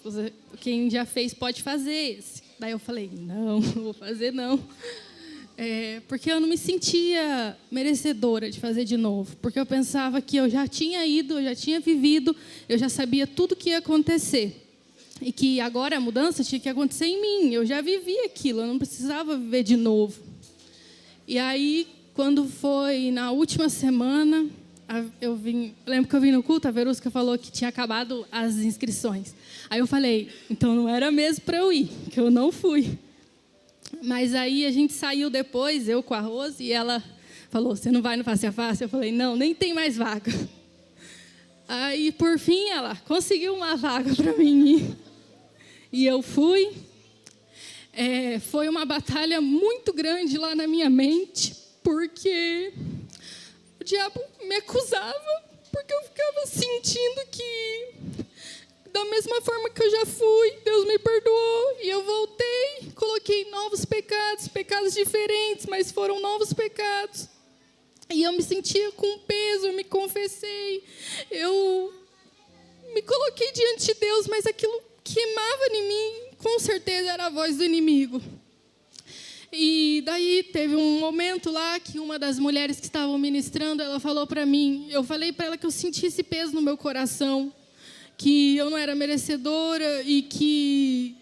quem já fez pode fazer esse. Daí eu falei, não vou fazer não. Porque eu não me sentia merecedora de fazer de novo. Porque eu pensava que eu já tinha ido, eu já tinha vivido, eu já sabia tudo o que ia acontecer. E que agora a mudança tinha que acontecer em mim. Eu já vivi aquilo, eu não precisava viver de novo. E aí, quando foi na última semana, eu lembro que eu vim no culto, a Verusca falou que tinha acabado as inscrições. Aí eu falei, então não era mesmo para eu ir, que eu não fui. Mas aí a gente saiu depois, eu com a Rose, e ela falou, você não vai no face a face? Eu falei, não, nem tem mais vaga. Aí, por fim, ela conseguiu uma vaga para mim ir. E eu fui. Foi uma batalha muito grande lá na minha mente, porque o diabo me acusava porque eu ficava sentindo que, da mesma forma que eu já fui, Deus me perdoou e eu voltei, coloquei novos pecados, pecados diferentes, mas foram novos pecados. E eu me sentia com peso, eu me confessei, eu me coloquei diante de Deus, mas aquilo queimava em mim, com certeza era a voz do inimigo. E daí teve um momento lá que uma das mulheres que estavam ministrando, ela falou para mim, eu falei para ela que eu sentia esse peso no meu coração, que eu não era merecedora e que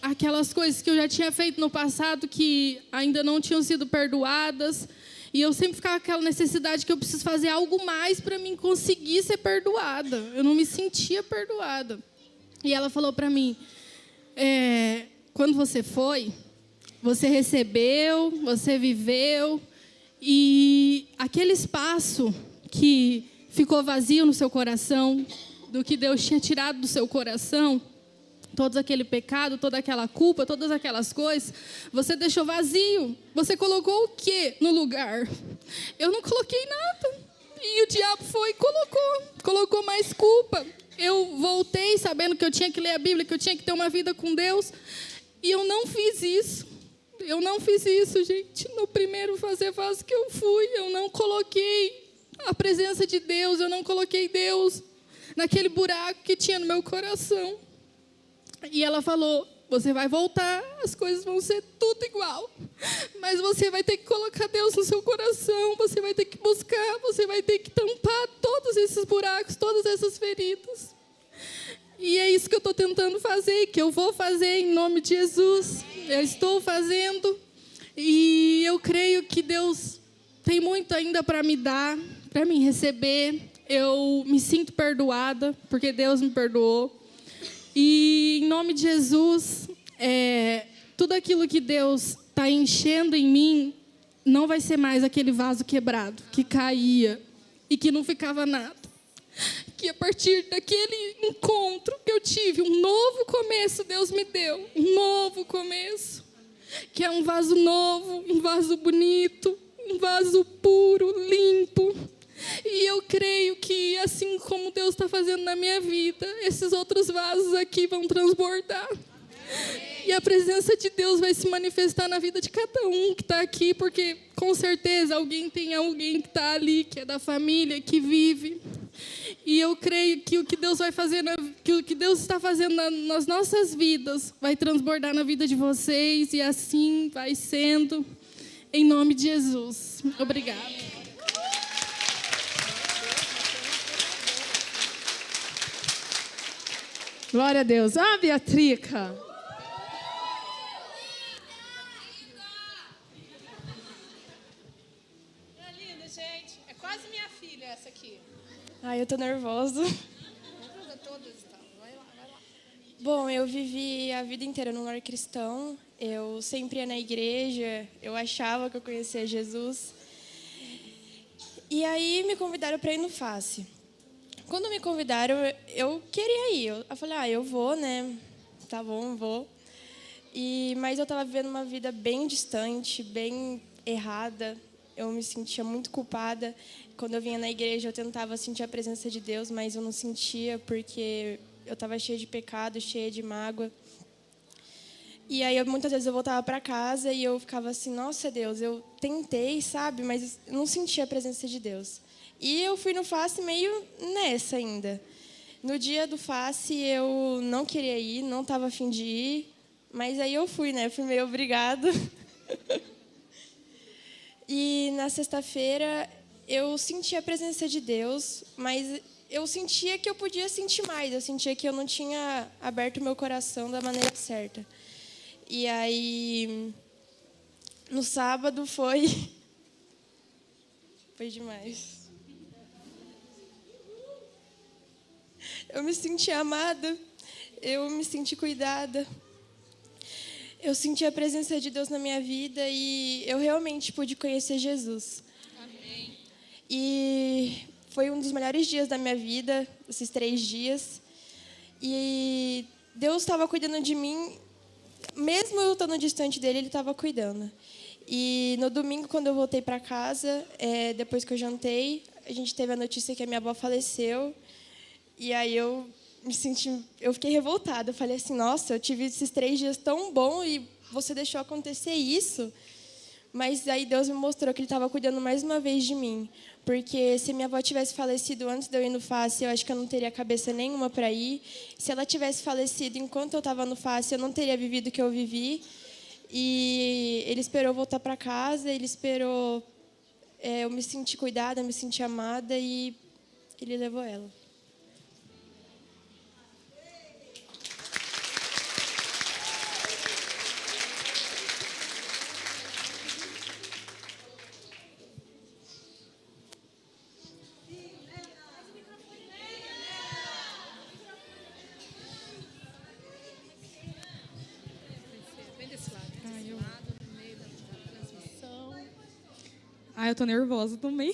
aquelas coisas que eu já tinha feito no passado que ainda não tinham sido perdoadas, e eu sempre ficava com aquela necessidade que eu preciso fazer algo mais para mim conseguir ser perdoada. Eu não me sentia perdoada. E ela falou para mim, quando você foi, você recebeu, você viveu, e aquele espaço que ficou vazio no seu coração, do que Deus tinha tirado do seu coração, todo aquele pecado, toda aquela culpa, todas aquelas coisas, você deixou vazio. Você colocou o quê no lugar? Eu não coloquei nada. E o diabo foi e colocou mais culpa. Eu voltei sabendo que eu tinha que ler a Bíblia, que eu tinha que ter uma vida com Deus, e eu não fiz isso. Eu não fiz isso, gente. No primeiro fazer fase que eu fui, eu não coloquei a presença de Deus, eu não coloquei Deus naquele buraco que tinha no meu coração. E ela falou, você vai voltar, as coisas vão ser tudo igual, mas você vai ter que colocar Deus no seu coração, você vai ter que buscar, você vai ter que tampar todos esses buracos, todas essas feridas. E é isso que eu estou tentando fazer, que eu vou fazer em nome de Jesus. Eu estou fazendo, e eu creio que Deus tem muito ainda para me dar, para me receber. Eu me sinto perdoada, porque Deus me perdoou. E, em nome de Jesus, tudo aquilo que Deus está enchendo em mim, não vai ser mais aquele vaso quebrado, que caía e que não ficava nada. Que a partir daquele encontro que eu tive, um novo começo Deus me deu. Um novo começo. Que é um vaso novo, um vaso bonito, um vaso puro, limpo. E eu creio que, assim como Deus está fazendo na minha vida, esses outros vasos aqui vão transbordar. E a presença de Deus vai se manifestar na vida de cada um que está aqui, porque, com certeza, tem alguém que está ali, que é da família, que vive. E eu creio que o que Deus vai fazer, que o que Deus está fazendo nas nossas vidas, vai transbordar na vida de vocês, e assim vai sendo, em nome de Jesus. Obrigada. Glória a Deus. Ah, Beatrica. É linda, gente. É quase minha filha essa aqui. Ai, eu tô nervosa. Vai lá. Bom, eu vivi a vida inteira no lar cristão. Eu sempre ia na igreja. Eu achava que eu conhecia Jesus. E aí me convidaram para ir no Face. Quando me convidaram, eu queria ir. Eu falei, eu vou, né? Tá bom, vou. Mas eu estava vivendo uma vida bem distante, bem errada. Eu me sentia muito culpada. Quando eu vinha na igreja, eu tentava sentir a presença de Deus, mas eu não sentia, porque eu estava cheia de pecado, cheia de mágoa. E aí, muitas vezes, eu voltava para casa e eu ficava assim, nossa, Deus, eu tentei, sabe? Mas eu não sentia a presença de Deus. E eu fui no Face meio nessa ainda. No dia do Face, eu não queria ir, não estava a fim de ir, mas aí eu fui, né? Fui meio obrigada. E na sexta-feira, eu sentia a presença de Deus, mas eu sentia que eu podia sentir mais. Eu sentia que eu não tinha aberto o meu coração da maneira certa. E aí, no sábado, foi demais. Eu me senti amada, eu me senti cuidada. Eu senti a presença de Deus na minha vida e eu realmente pude conhecer Jesus. Amém. E foi um dos melhores dias da minha vida, esses 3 dias. E Deus estava cuidando de mim, mesmo eu estando distante dele, Ele estava cuidando. E no domingo, quando eu voltei para casa, depois que eu jantei, a gente teve a notícia que a minha avó faleceu. E aí eu fiquei revoltada. Eu falei assim, nossa, eu tive esses 3 dias tão bons e você deixou acontecer isso. Mas aí Deus me mostrou que Ele estava cuidando mais uma vez de mim. Porque se minha avó tivesse falecido antes de eu ir no FACE, eu acho que eu não teria cabeça nenhuma para ir. Se ela tivesse falecido enquanto eu estava no FACE, eu não teria vivido o que eu vivi. E Ele esperou voltar para casa, Ele esperou eu me sentir cuidada, me sentir amada, e Ele levou ela. Eu tô nervosa também.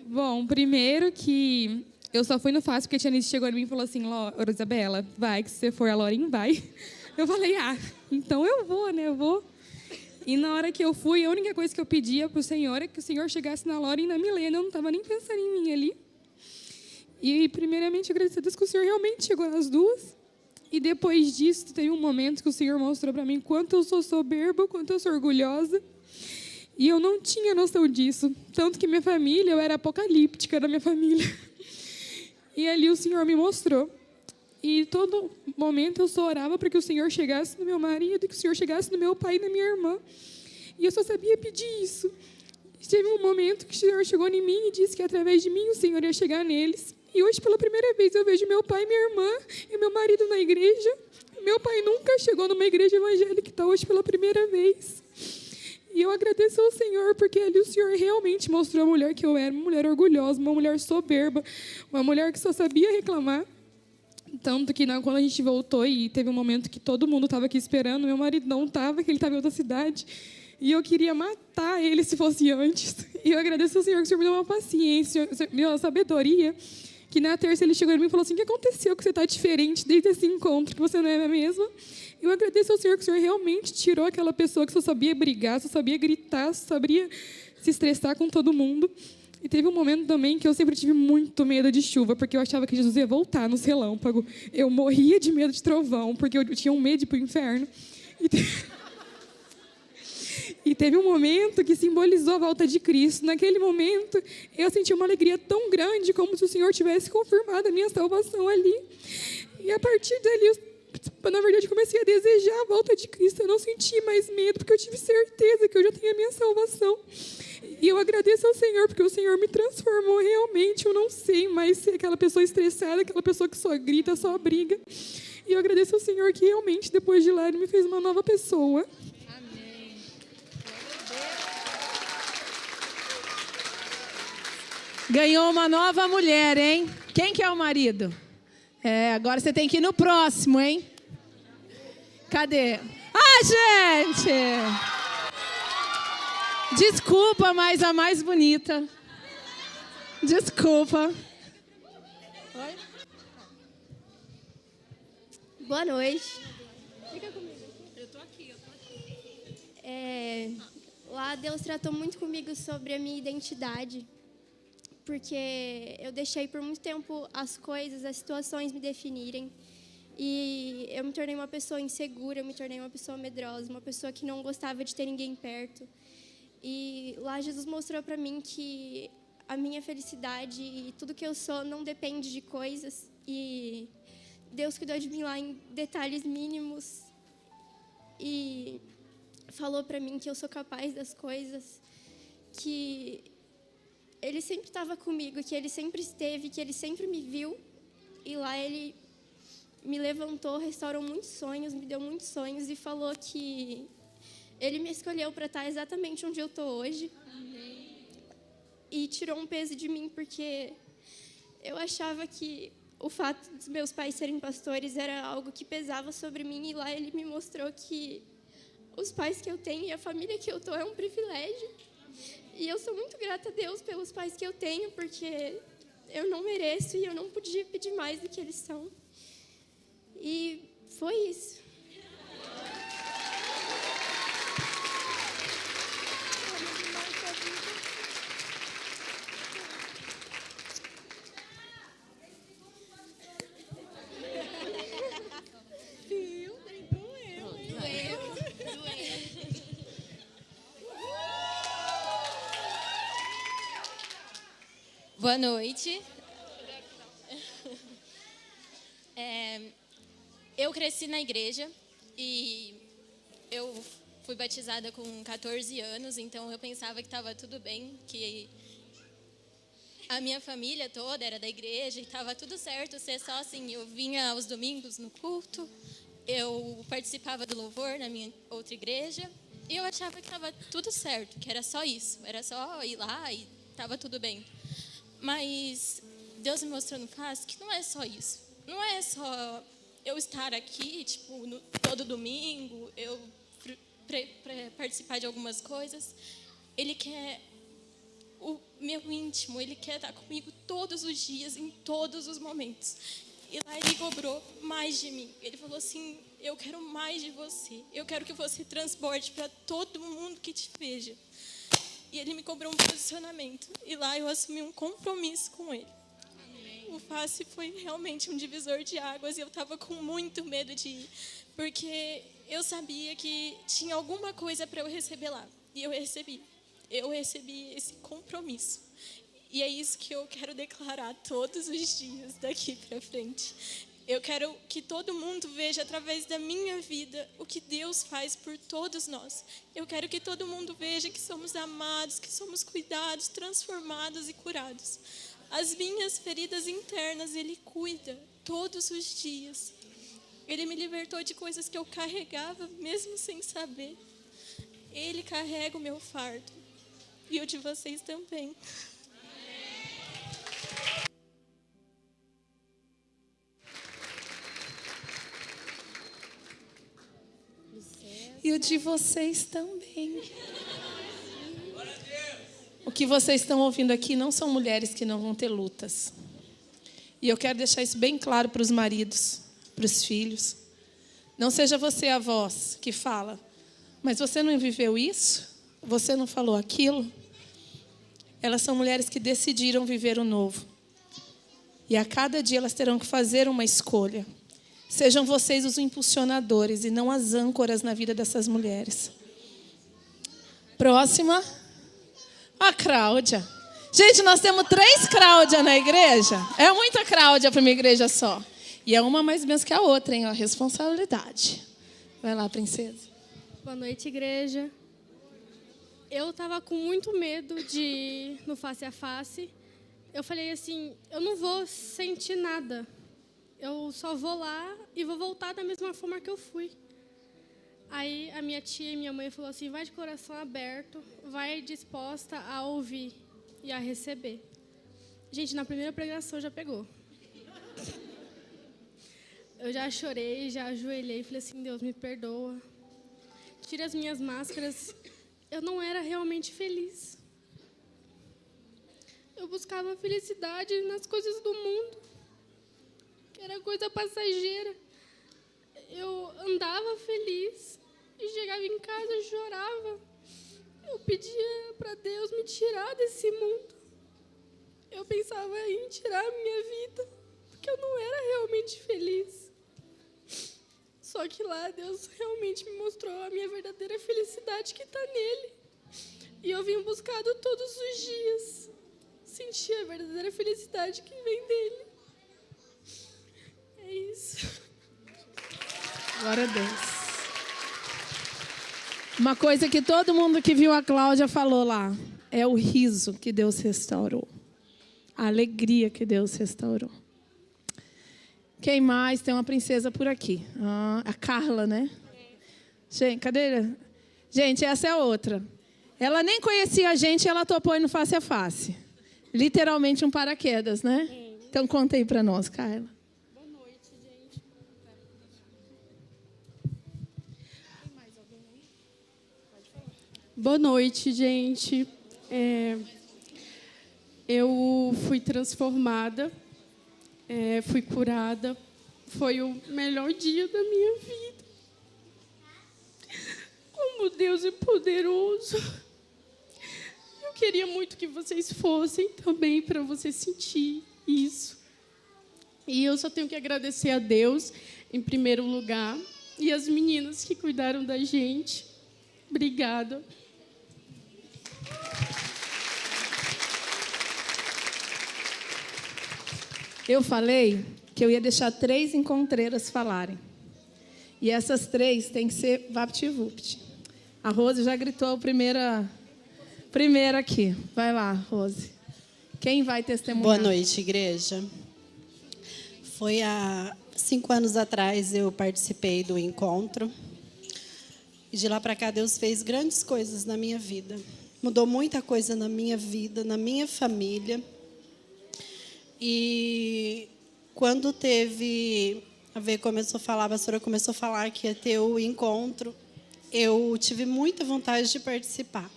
Bom, primeiro que eu só fui no FACE porque a tia Anice chegou em mim e falou assim, Isabela, vai, que se você for, a Lorin vai. Eu falei, então eu vou, né? Eu vou. E na hora que eu fui, a única coisa que eu pedia pro Senhor é que o Senhor chegasse na Lorin e na Milena. Eu não estava nem pensando em mim ali. E, primeiramente, eu agradeço a Deus que o Senhor realmente chegou nas duas. E depois disso, teve um momento que o Senhor mostrou para mim quanto eu sou soberba, quanto eu sou orgulhosa. E eu não tinha noção disso. Tanto que minha família, eu era apocalíptica da minha família. E ali o Senhor me mostrou. E todo momento eu só orava para que o Senhor chegasse no meu marido, que o Senhor chegasse no meu pai e na minha irmã. E eu só sabia pedir isso. E teve um momento que o Senhor chegou em mim e disse que através de mim o Senhor ia chegar neles. E hoje, pela primeira vez, eu vejo meu pai e minha irmã e meu marido na igreja. Meu pai nunca chegou numa igreja evangélica, está hoje pela primeira vez. E eu agradeço ao Senhor, porque ali o Senhor realmente mostrou a mulher que eu era, uma mulher orgulhosa, uma mulher soberba, uma mulher que só sabia reclamar. Tanto que quando a gente voltou e teve um momento que todo mundo estava aqui esperando, meu marido não estava, que ele estava em outra cidade. E eu queria matar ele se fosse antes. E eu agradeço ao Senhor que o Senhor me deu uma paciência, me deu uma sabedoria. Que na terça ele chegou em mim e falou assim, o que aconteceu que você está diferente desde esse encontro, que você não é a mesma? Eu agradeço ao Senhor que o Senhor realmente tirou aquela pessoa que só sabia brigar, só sabia gritar, só sabia se estressar com todo mundo. E teve um momento também que eu sempre tive muito medo de chuva, porque eu achava que Jesus ia voltar nos relâmpagos. Eu morria de medo de trovão, porque eu tinha um medo de ir para o inferno. E teve um momento que simbolizou a volta de Cristo. Naquele momento, eu senti uma alegria tão grande, como se o Senhor tivesse confirmado a minha salvação ali. E a partir dali, na verdade, eu comecei a desejar a volta de Cristo. Eu não senti mais medo, porque eu tive certeza que eu já tinha a minha salvação. E eu agradeço ao Senhor, porque o Senhor me transformou realmente. Eu não sei mais ser aquela pessoa estressada, aquela pessoa que só grita, só briga. E eu agradeço ao Senhor que realmente, depois de lá, Ele me fez uma nova pessoa. Ganhou uma nova mulher, hein? Quem que é o marido? Agora você tem que ir no próximo, hein? Cadê? Gente! Desculpa, mas a mais bonita. Desculpa. Oi? Boa noite. Fica comigo. Eu tô aqui. Lá Deus tratou muito comigo sobre a minha identidade. Porque eu deixei por muito tempo as coisas, as situações me definirem. E eu me tornei uma pessoa insegura, eu me tornei uma pessoa medrosa, uma pessoa que não gostava de ter ninguém perto. E lá Jesus mostrou para mim que a minha felicidade e tudo que eu sou não depende de coisas. E Deus cuidou de mim lá em detalhes mínimos. E falou para mim que eu sou capaz das coisas, que Ele sempre estava comigo, que Ele sempre esteve, que Ele sempre me viu. E lá Ele me levantou, restaurou muitos sonhos, me deu muitos sonhos e falou que Ele me escolheu para estar exatamente onde eu estou hoje. Amém. E tirou um peso de mim, porque eu achava que o fato dos meus pais serem pastores era algo que pesava sobre mim. E lá Ele me mostrou que os pais que eu tenho e a família que eu estou é um privilégio. E eu sou muito grata a Deus pelos pais que eu tenho, porque eu não mereço e eu não podia pedir mais do que eles são. E foi isso. Boa noite. Eu cresci na igreja e eu fui batizada com 14 anos, então eu pensava que estava tudo bem, que a minha família toda era da igreja e estava tudo certo, ser só assim. Eu vinha aos domingos no culto, eu participava do louvor na minha outra igreja e eu achava que estava tudo certo, que era só isso, era só ir lá e estava tudo bem. Mas Deus me mostrou no FACE que não é só isso. Não é só eu estar aqui, tipo, todo domingo, eu participar de algumas coisas. Ele quer o meu íntimo, Ele quer estar comigo todos os dias, em todos os momentos. E lá Ele cobrou mais de mim. Ele falou assim, eu quero mais de você. Eu quero que você transborde para todo mundo que te veja. E Ele me cobrou um posicionamento. E lá eu assumi um compromisso com Ele. O FACE foi realmente um divisor de águas e eu estava com muito medo de ir, porque eu sabia que tinha alguma coisa para eu receber lá. E eu recebi esse compromisso. E é isso que eu quero declarar todos os dias daqui para frente. Eu quero que todo mundo veja através da minha vida o que Deus faz por todos nós. Eu quero que todo mundo veja que somos amados, que somos cuidados, transformados e curados. As minhas feridas internas, Ele cuida todos os dias. Ele me libertou de coisas que eu carregava, mesmo sem saber. Ele carrega o meu fardo. E o de vocês também. E o de vocês também. O que vocês estão ouvindo aqui não são mulheres que não vão ter lutas. E eu quero deixar isso bem claro para os maridos, para os filhos. Não seja você a voz que fala, mas você não viveu isso? Você não falou aquilo? Elas são mulheres que decidiram viver o novo. E a cada dia elas terão que fazer uma escolha. Sejam vocês os impulsionadores e não as âncoras na vida dessas mulheres. Próxima. A Cláudia. Gente, nós temos 3 Cláudia na igreja. É muita Cláudia para uma igreja só. E é uma mais menos que a outra, hein? A responsabilidade. Vai lá, princesa. Boa noite, igreja. Eu estava com muito medo de ir no face a face. Eu falei assim, eu não vou sentir nada. Eu só vou lá e vou voltar da mesma forma que eu fui. Aí a minha tia e minha mãe falou assim, vai de coração aberto, vai disposta a ouvir e a receber. Gente, na primeira pregação já pegou. Eu já chorei, já ajoelhei e falei assim, Deus, me perdoa. Tira as minhas máscaras. Eu não era realmente feliz. Eu buscava felicidade nas coisas do mundo, que era coisa passageira. Eu andava feliz e chegava em casa e chorava. Eu pedia para Deus me tirar desse mundo. Eu pensava em tirar a minha vida, porque eu não era realmente feliz. Só que lá Deus realmente me mostrou a minha verdadeira felicidade que está nele. E eu vim buscado todos os dias. Sentir a verdadeira felicidade que vem dele. É isso. Glória a Deus. Uma coisa que todo mundo que viu a Cláudia falou lá, é o riso que Deus restaurou. A alegria que Deus restaurou. Quem mais? Tem uma princesa por aqui. A Carla, né? Gente, cadê? Gente, essa é outra. Ela nem conhecia a gente e ela topou no face a face. Literalmente um paraquedas, né? Então conta aí para nós, Carla. Boa noite, gente. Boa noite, gente. Eu fui transformada, fui curada. Foi o melhor dia da minha vida. Como Deus é poderoso. Eu queria muito que vocês fossem também para você sentir isso. E eu só tenho que agradecer a Deus, em primeiro lugar, e as meninas que cuidaram da gente. Obrigada. Eu falei que eu ia deixar 3 encontreiras falarem. E essas 3 têm que ser vapt-vupt. A Rose já gritou a primeira aqui. Vai lá, Rose. Quem vai testemunhar? Boa noite, igreja. Foi há 5 anos atrás eu participei do encontro. E de lá para cá Deus fez grandes coisas na minha vida. Mudou muita coisa na minha vida, na minha família. E quando teve, a pastora começou a falar que ia ter o encontro, eu tive muita vontade de participar.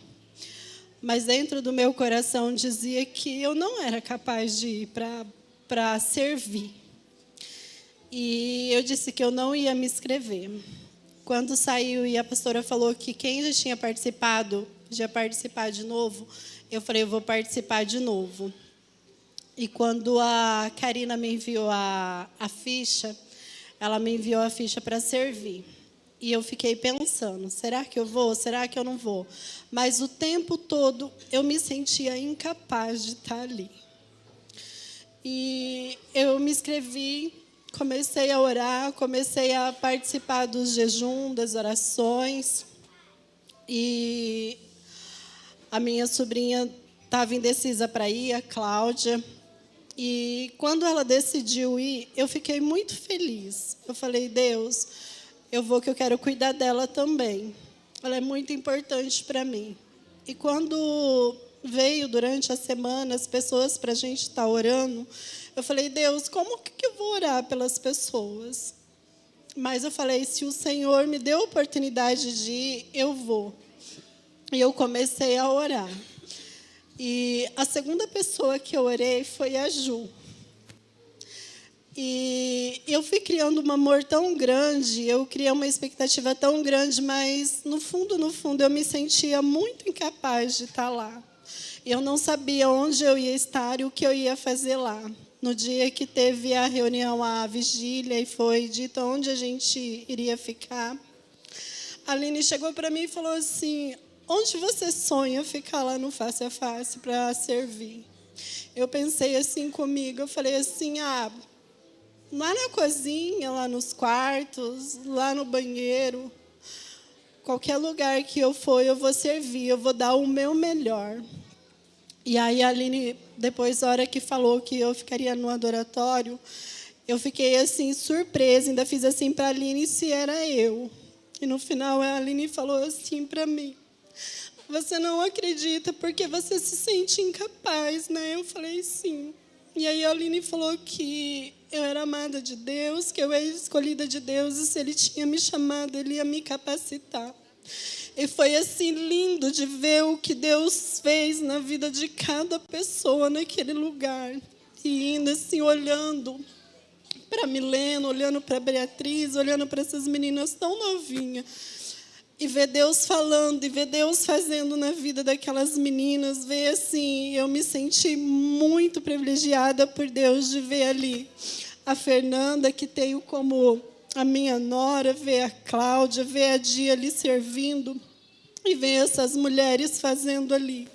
Mas dentro do meu coração dizia que eu não era capaz de ir para servir. E eu disse que eu não ia me inscrever. Quando saiu e a pastora falou que quem já tinha participado, ia participar de novo, eu falei, eu vou participar de novo. E quando a Karina me enviou a ficha, ela me enviou a ficha para servir. E eu fiquei pensando, será que eu vou? Será que eu não vou? Mas o tempo todo eu me sentia incapaz de estar ali. E eu me inscrevi, comecei a orar, comecei a participar dos jejum, das orações. E a minha sobrinha estava indecisa para ir, a Cláudia. E quando ela decidiu ir, eu fiquei muito feliz. Eu falei, Deus, eu vou que eu quero cuidar dela também. Ela é muito importante para mim. E quando veio durante a semana as pessoas para a gente estar orando, eu falei, Deus, como que eu vou orar pelas pessoas? Mas eu falei, se o Senhor me deu a oportunidade de ir, eu vou. E eu comecei a orar. E a segunda pessoa que eu orei foi a Ju. E eu fui criando um amor tão grande, eu criei uma expectativa tão grande, mas, no fundo, eu me sentia muito incapaz de estar lá. Eu não sabia onde eu ia estar e o que eu ia fazer lá. No dia que teve a reunião, a vigília, e foi dito onde a gente iria ficar, a Aline chegou para mim e falou assim, onde você sonha ficar lá no Face a Face para servir? Eu pensei assim comigo, eu falei assim, lá na cozinha, lá nos quartos, lá no banheiro, qualquer lugar que eu for, eu vou servir, eu vou dar o meu melhor. E aí a Aline, depois, a hora que falou que eu ficaria no adoratório, eu fiquei assim, surpresa, ainda fiz assim para a Aline se era eu. E no final a Aline falou assim para mim, você não acredita porque você se sente incapaz, né? Eu falei, sim. E aí a Aline falou que eu era amada de Deus, que eu era escolhida de Deus, e se Ele tinha me chamado, Ele ia me capacitar. E foi assim lindo de ver o que Deus fez na vida de cada pessoa naquele lugar. E indo assim, olhando para a Milena, olhando para a Beatriz, olhando para essas meninas tão novinhas. E ver Deus falando, e ver Deus fazendo na vida daquelas meninas. Ver assim, eu me senti muito privilegiada por Deus de ver ali a Fernanda, que tenho como a minha nora, ver a Cláudia, ver a Dia ali servindo, e ver essas mulheres fazendo ali.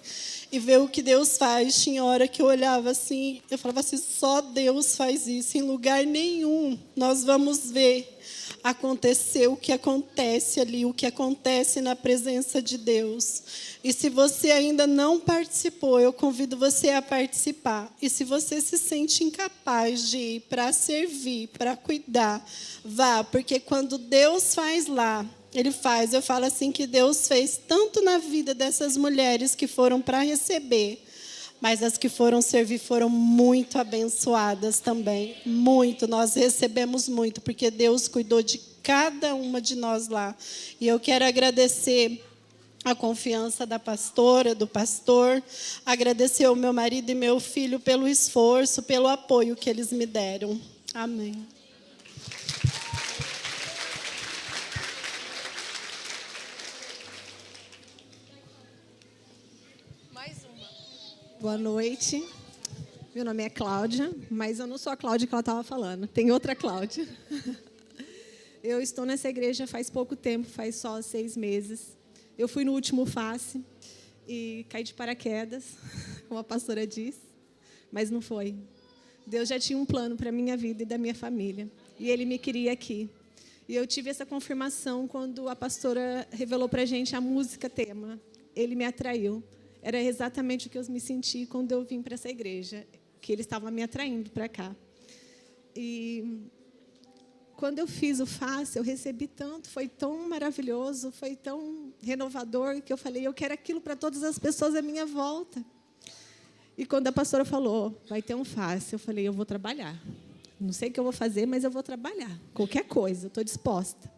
E ver o que Deus faz. Tinha hora que eu olhava assim, eu falava assim, só Deus faz isso. Em lugar nenhum nós vamos ver acontecer o que acontece ali, o que acontece na presença de Deus. E se você ainda não participou, eu convido você a participar. E se você se sente incapaz de ir para servir, para cuidar, vá, porque quando Deus faz lá, Ele faz. Eu falo assim que Deus fez tanto na vida dessas mulheres que foram para receber, mas as que foram servir foram muito abençoadas também. Muito. Nós recebemos muito, porque Deus cuidou de cada uma de nós lá. E eu quero agradecer a confiança da pastora, do pastor, agradecer ao meu marido e meu filho pelo esforço, pelo apoio que eles me deram. Amém. Boa noite. Meu nome é Cláudia, mas eu não sou a Cláudia que ela estava falando. Tem outra Cláudia. Eu estou nessa igreja faz pouco tempo, faz só 6 meses. Eu fui no último Face e caí de paraquedas, como a pastora disse, mas não foi. Deus já tinha um plano para a minha vida e da minha família. E Ele me queria aqui. E eu tive essa confirmação quando a pastora revelou para a gente a música tema. Ele me atraiu. Era exatamente o que eu me senti quando eu vim para essa igreja, que Ele estava me atraindo para cá. E quando eu fiz o FACE, eu recebi tanto, foi tão maravilhoso, foi tão renovador, que eu falei, eu quero aquilo para todas as pessoas à minha volta. E quando a pastora falou, vai ter um FACE, eu falei, eu vou trabalhar. Não sei o que eu vou fazer, mas eu vou trabalhar. Qualquer coisa, eu estou disposta.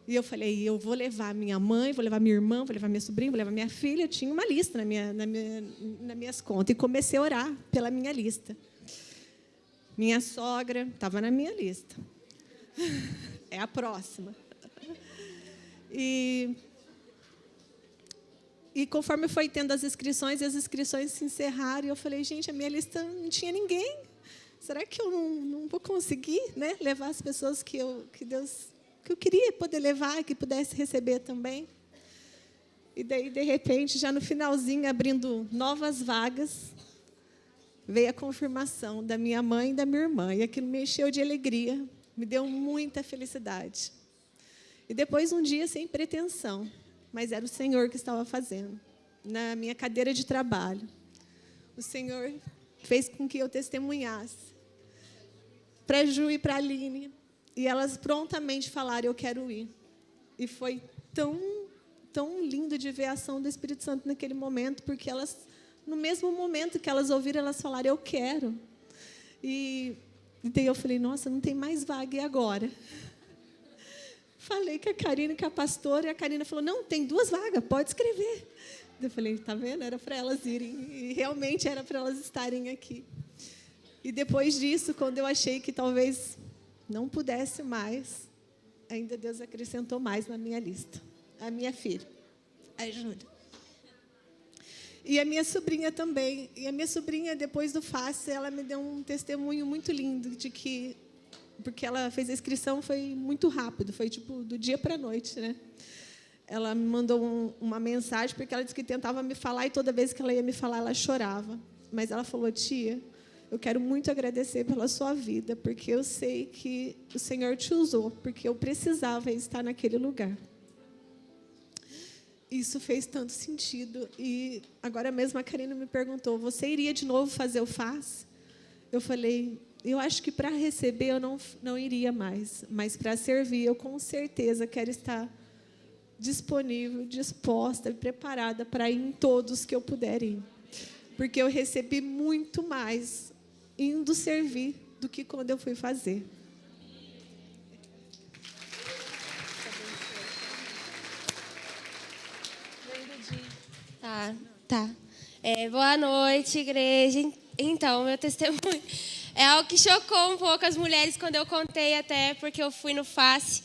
E eu falei, eu vou levar minha mãe, vou levar minha irmã, vou levar minha sobrinha, vou levar minha filha. Eu tinha uma lista nas minhas contas. E comecei a orar pela minha lista. Minha sogra estava na minha lista. É a próxima. E conforme foi tendo as inscrições, e as inscrições se encerraram, e eu falei, gente, a minha lista não tinha ninguém. Será que eu não vou conseguir, né, levar as pessoas que eu queria poder levar, que pudesse receber também? E daí, de repente, já no finalzinho, abrindo novas vagas, veio a confirmação da minha mãe e da minha irmã. E aquilo me encheu de alegria, me deu muita felicidade. E depois, um dia, sem pretensão, mas era o Senhor que estava fazendo, na minha cadeira de trabalho. O Senhor fez com que eu testemunhasse para a Ju e para a Aline. E elas prontamente falaram, eu quero ir. E foi tão lindo de ver a ação do Espírito Santo naquele momento, porque elas, no mesmo momento que elas ouviram, elas falaram, eu quero. E daí eu falei, nossa, não tem mais vaga, e agora? Falei com a Karina, com a pastora, e a Karina falou, não, tem 2 vagas, pode escrever. Eu falei, tá vendo? Era para elas irem. E realmente era para elas estarem aqui. E depois disso, quando eu achei que talvez não pudesse mais, ainda Deus acrescentou mais na minha lista. A minha filha, a Júlia. E a minha sobrinha também. E a minha sobrinha, depois do FACE, ela me deu um testemunho muito lindo de que, porque ela fez a inscrição, foi muito rápido, foi tipo do dia para a noite, né? Ela me mandou uma mensagem, porque ela disse que tentava me falar, e toda vez que ela ia me falar, ela chorava. Mas ela falou, tia, eu quero muito agradecer pela sua vida, porque eu sei que o Senhor te usou, porque eu precisava estar naquele lugar. Isso fez tanto sentido. E agora mesmo a Karina me perguntou, você iria de novo fazer o FACE? Eu falei, eu acho que para receber eu não iria mais, mas para servir eu com certeza quero estar disponível, disposta e preparada para ir em todos que eu puder ir. Porque eu recebi muito mais indo servir do que quando eu fui fazer. Tá. Boa noite, igreja. Então, meu testemunho é algo que chocou um pouco as mulheres quando eu contei, até porque eu fui no FACE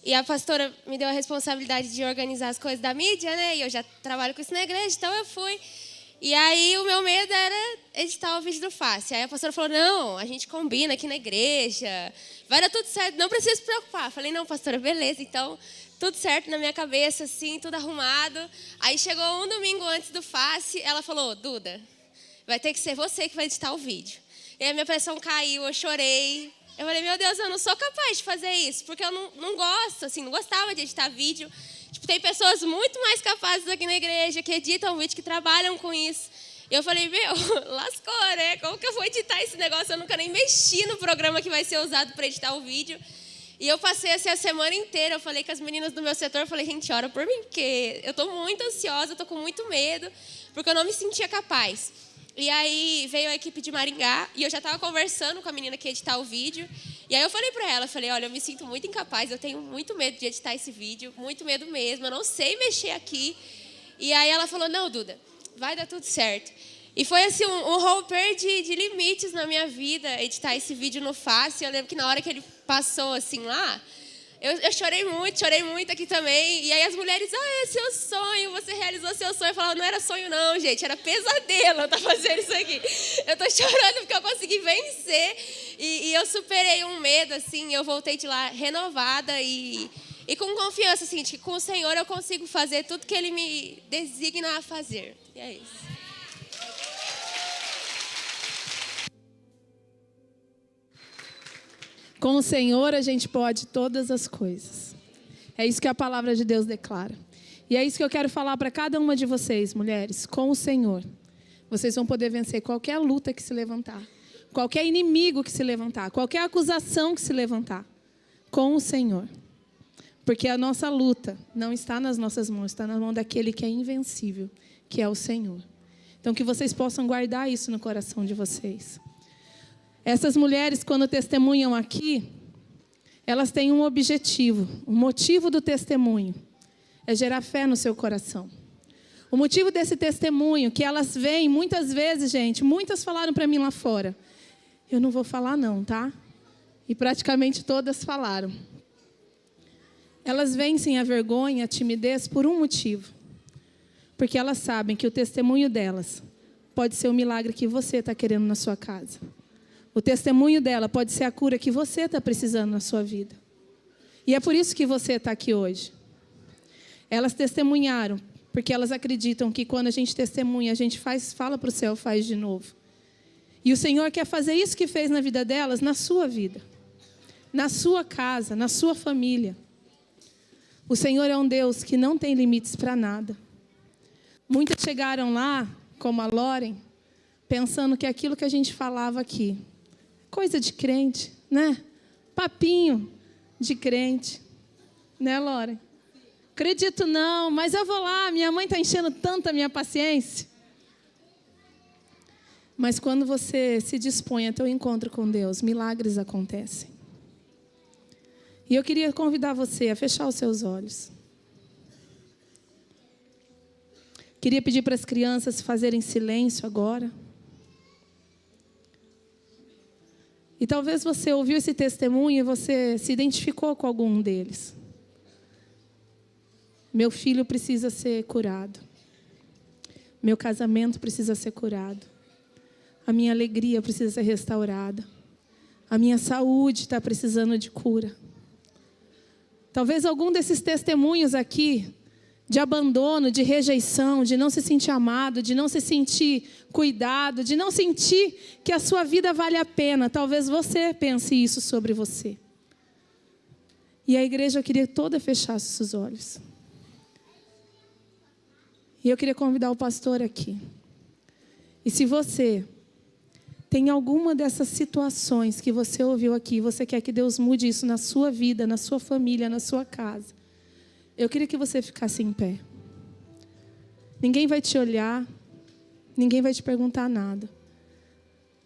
e a pastora me deu a responsabilidade de organizar as coisas da mídia, né? E eu já trabalho com isso na igreja, então eu fui. E aí o meu medo era editar o vídeo do FACE. Aí a pastora falou, não, a gente combina aqui na igreja, vai dar tudo certo, não precisa se preocupar. Eu falei, não, pastora, beleza, então tudo certo na minha cabeça, assim, tudo arrumado. Aí chegou um domingo antes do FACE, ela falou, Duda, vai ter que ser você que vai editar o vídeo. E a minha pressão caiu, eu chorei. Eu falei, meu Deus, eu não sou capaz de fazer isso, porque eu não gosto, assim, não gostava de editar vídeo. Tipo, tem pessoas muito mais capazes aqui na igreja que editam vídeo, que trabalham com isso. E eu falei, meu, lascou, né? Como que eu vou editar esse negócio? Eu nunca nem mexi no programa que vai ser usado para editar o vídeo. E eu passei assim, a semana inteira, eu falei com as meninas do meu setor, eu falei, gente, ora por mim, porque eu estou muito ansiosa, eu estou com muito medo, porque eu não me sentia capaz. E aí veio a equipe de Maringá, e eu já estava conversando com a menina que ia editar o vídeo, e aí eu falei para ela, olha, eu me sinto muito incapaz, eu tenho muito medo de editar esse vídeo, muito medo mesmo, eu não sei mexer aqui. E aí ela falou, não, Duda, vai dar tudo certo. E foi assim, um romper de limites na minha vida, editar esse vídeo no FACE. Eu lembro que na hora que ele passou assim lá, eu chorei muito aqui também. E aí as mulheres, é seu sonho, você realizou seu sonho. Eu falava, não era sonho não, gente, era pesadelo eu estar fazendo isso aqui. Eu tô chorando porque eu consegui vencer. E eu superei um medo, assim, eu voltei de lá renovada e com confiança, assim, de que com o Senhor eu consigo fazer tudo que Ele me designa a fazer. E é isso. Com o Senhor a gente pode todas as coisas. É isso que a palavra de Deus declara. E é isso que eu quero falar para cada uma de vocês, mulheres. Com o Senhor, vocês vão poder vencer qualquer luta que se levantar, qualquer inimigo que se levantar, qualquer acusação que se levantar. Com o Senhor. Porque a nossa luta não está nas nossas mãos, está na mão daquele que é invencível, que é o Senhor. Então, que vocês possam guardar isso no coração de vocês. Essas mulheres, quando testemunham aqui, elas têm um objetivo. O motivo do testemunho é gerar fé no seu coração. O motivo desse testemunho, que elas veem muitas vezes, gente, muitas falaram para mim lá fora. Eu não vou falar não, tá? E praticamente todas falaram. Elas vencem a vergonha, a timidez por um motivo. Porque elas sabem que o testemunho delas pode ser o milagre que você está querendo na sua casa. O testemunho dela pode ser a cura que você está precisando na sua vida. E é por isso que você está aqui hoje. Elas testemunharam, porque elas acreditam que quando a gente testemunha, a gente fala para o céu, faz de novo. E o Senhor quer fazer isso que fez na vida delas, na sua vida. Na sua casa, na sua família. O Senhor é um Deus que não tem limites para nada. Muitas chegaram lá, como a Loren, pensando que aquilo que a gente falava aqui, coisa de crente, né? Papinho de crente. Né, Loren? Acredito não, mas eu vou lá, minha mãe está enchendo tanto a minha paciência. Mas quando você se dispõe a ter um encontro com Deus, milagres acontecem. E eu queria convidar você a fechar os seus olhos. Queria pedir para as crianças fazerem silêncio agora. E talvez você ouviu esse testemunho e você se identificou com algum deles. Meu filho precisa ser curado. Meu casamento precisa ser curado. A minha alegria precisa ser restaurada. A minha saúde está precisando de cura. Talvez algum desses testemunhos aqui, de abandono, de rejeição, de não se sentir amado, de não se sentir cuidado, de não sentir que a sua vida vale a pena. Talvez você pense isso sobre você. E a igreja queria toda fechasse os olhos. E eu queria convidar o pastor aqui. E se você tem alguma dessas situações que você ouviu aqui, você quer que Deus mude isso na sua vida, na sua família, na sua casa, eu queria que você ficasse em pé. Ninguém vai te olhar, ninguém vai te perguntar nada.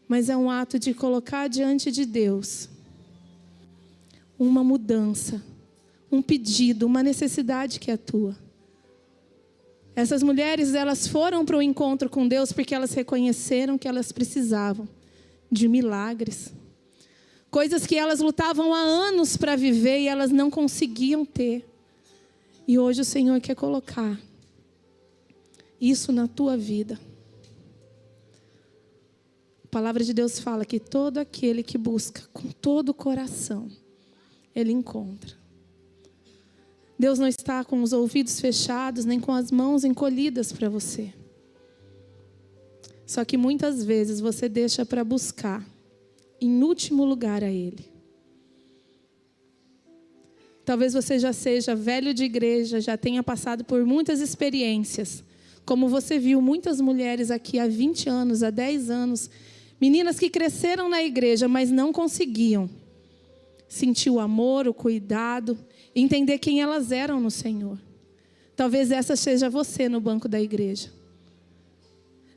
Mas é um ato de colocar diante de Deus uma mudança, um pedido, uma necessidade que é tua. Essas mulheres, elas foram para o encontro com Deus porque elas reconheceram que elas precisavam de milagres. Coisas que elas lutavam há anos para viver e elas não conseguiam ter. E hoje o Senhor quer colocar isso na tua vida. A palavra de Deus fala que todo aquele que busca com todo o coração, ele encontra. Deus não está com os ouvidos fechados, nem com as mãos encolhidas para você. Só que muitas vezes você deixa para buscar, em último lugar, a Ele. Talvez você já seja velho de igreja, já tenha passado por muitas experiências. Como você viu muitas mulheres aqui há 20 anos, há 10 anos. Meninas que cresceram na igreja, mas não conseguiam sentir o amor, o cuidado, entender quem elas eram no Senhor. Talvez essa seja você no banco da igreja.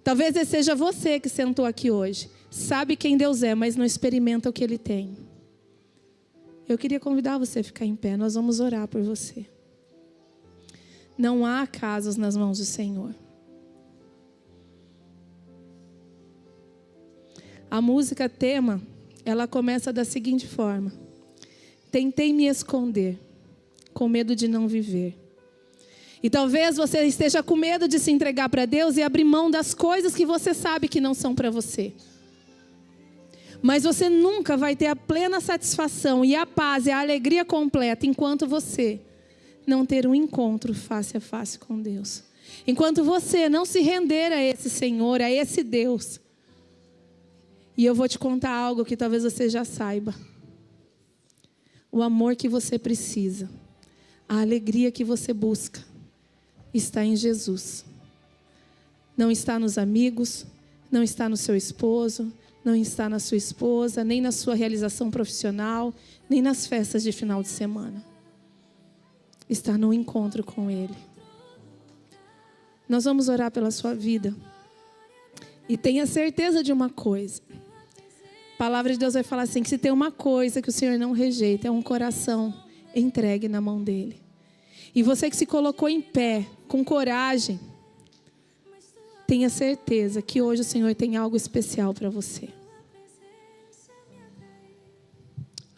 Talvez esse seja você que sentou aqui hoje. Sabe quem Deus é, mas não experimenta o que Ele tem. Eu queria convidar você a ficar em pé. Nós vamos orar por você. Não há casos nas mãos do Senhor. A música tema, ela começa da seguinte forma: tentei me esconder, com medo de não viver. E talvez você esteja com medo de se entregar para Deus e abrir mão das coisas que você sabe que não são para você. Mas você nunca vai ter a plena satisfação e a paz e a alegria completa enquanto você não ter um encontro face a face com Deus. Enquanto você não se render a esse Senhor, a esse Deus. E eu vou te contar algo que talvez você já saiba. o amor que você precisa, a alegria que você busca, está em Jesus. Não está nos amigos, não está no seu esposo, não está na sua esposa, nem na sua realização profissional, nem nas festas de final de semana. Está no encontro com Ele. Nós vamos orar pela sua vida. E tenha certeza de uma coisa. A palavra de Deus vai falar assim, que se tem uma coisa que o Senhor não rejeita, é um coração entregue na mão dEle. E você que se colocou em pé, com coragem, tenha certeza que hoje o Senhor tem algo especial para você.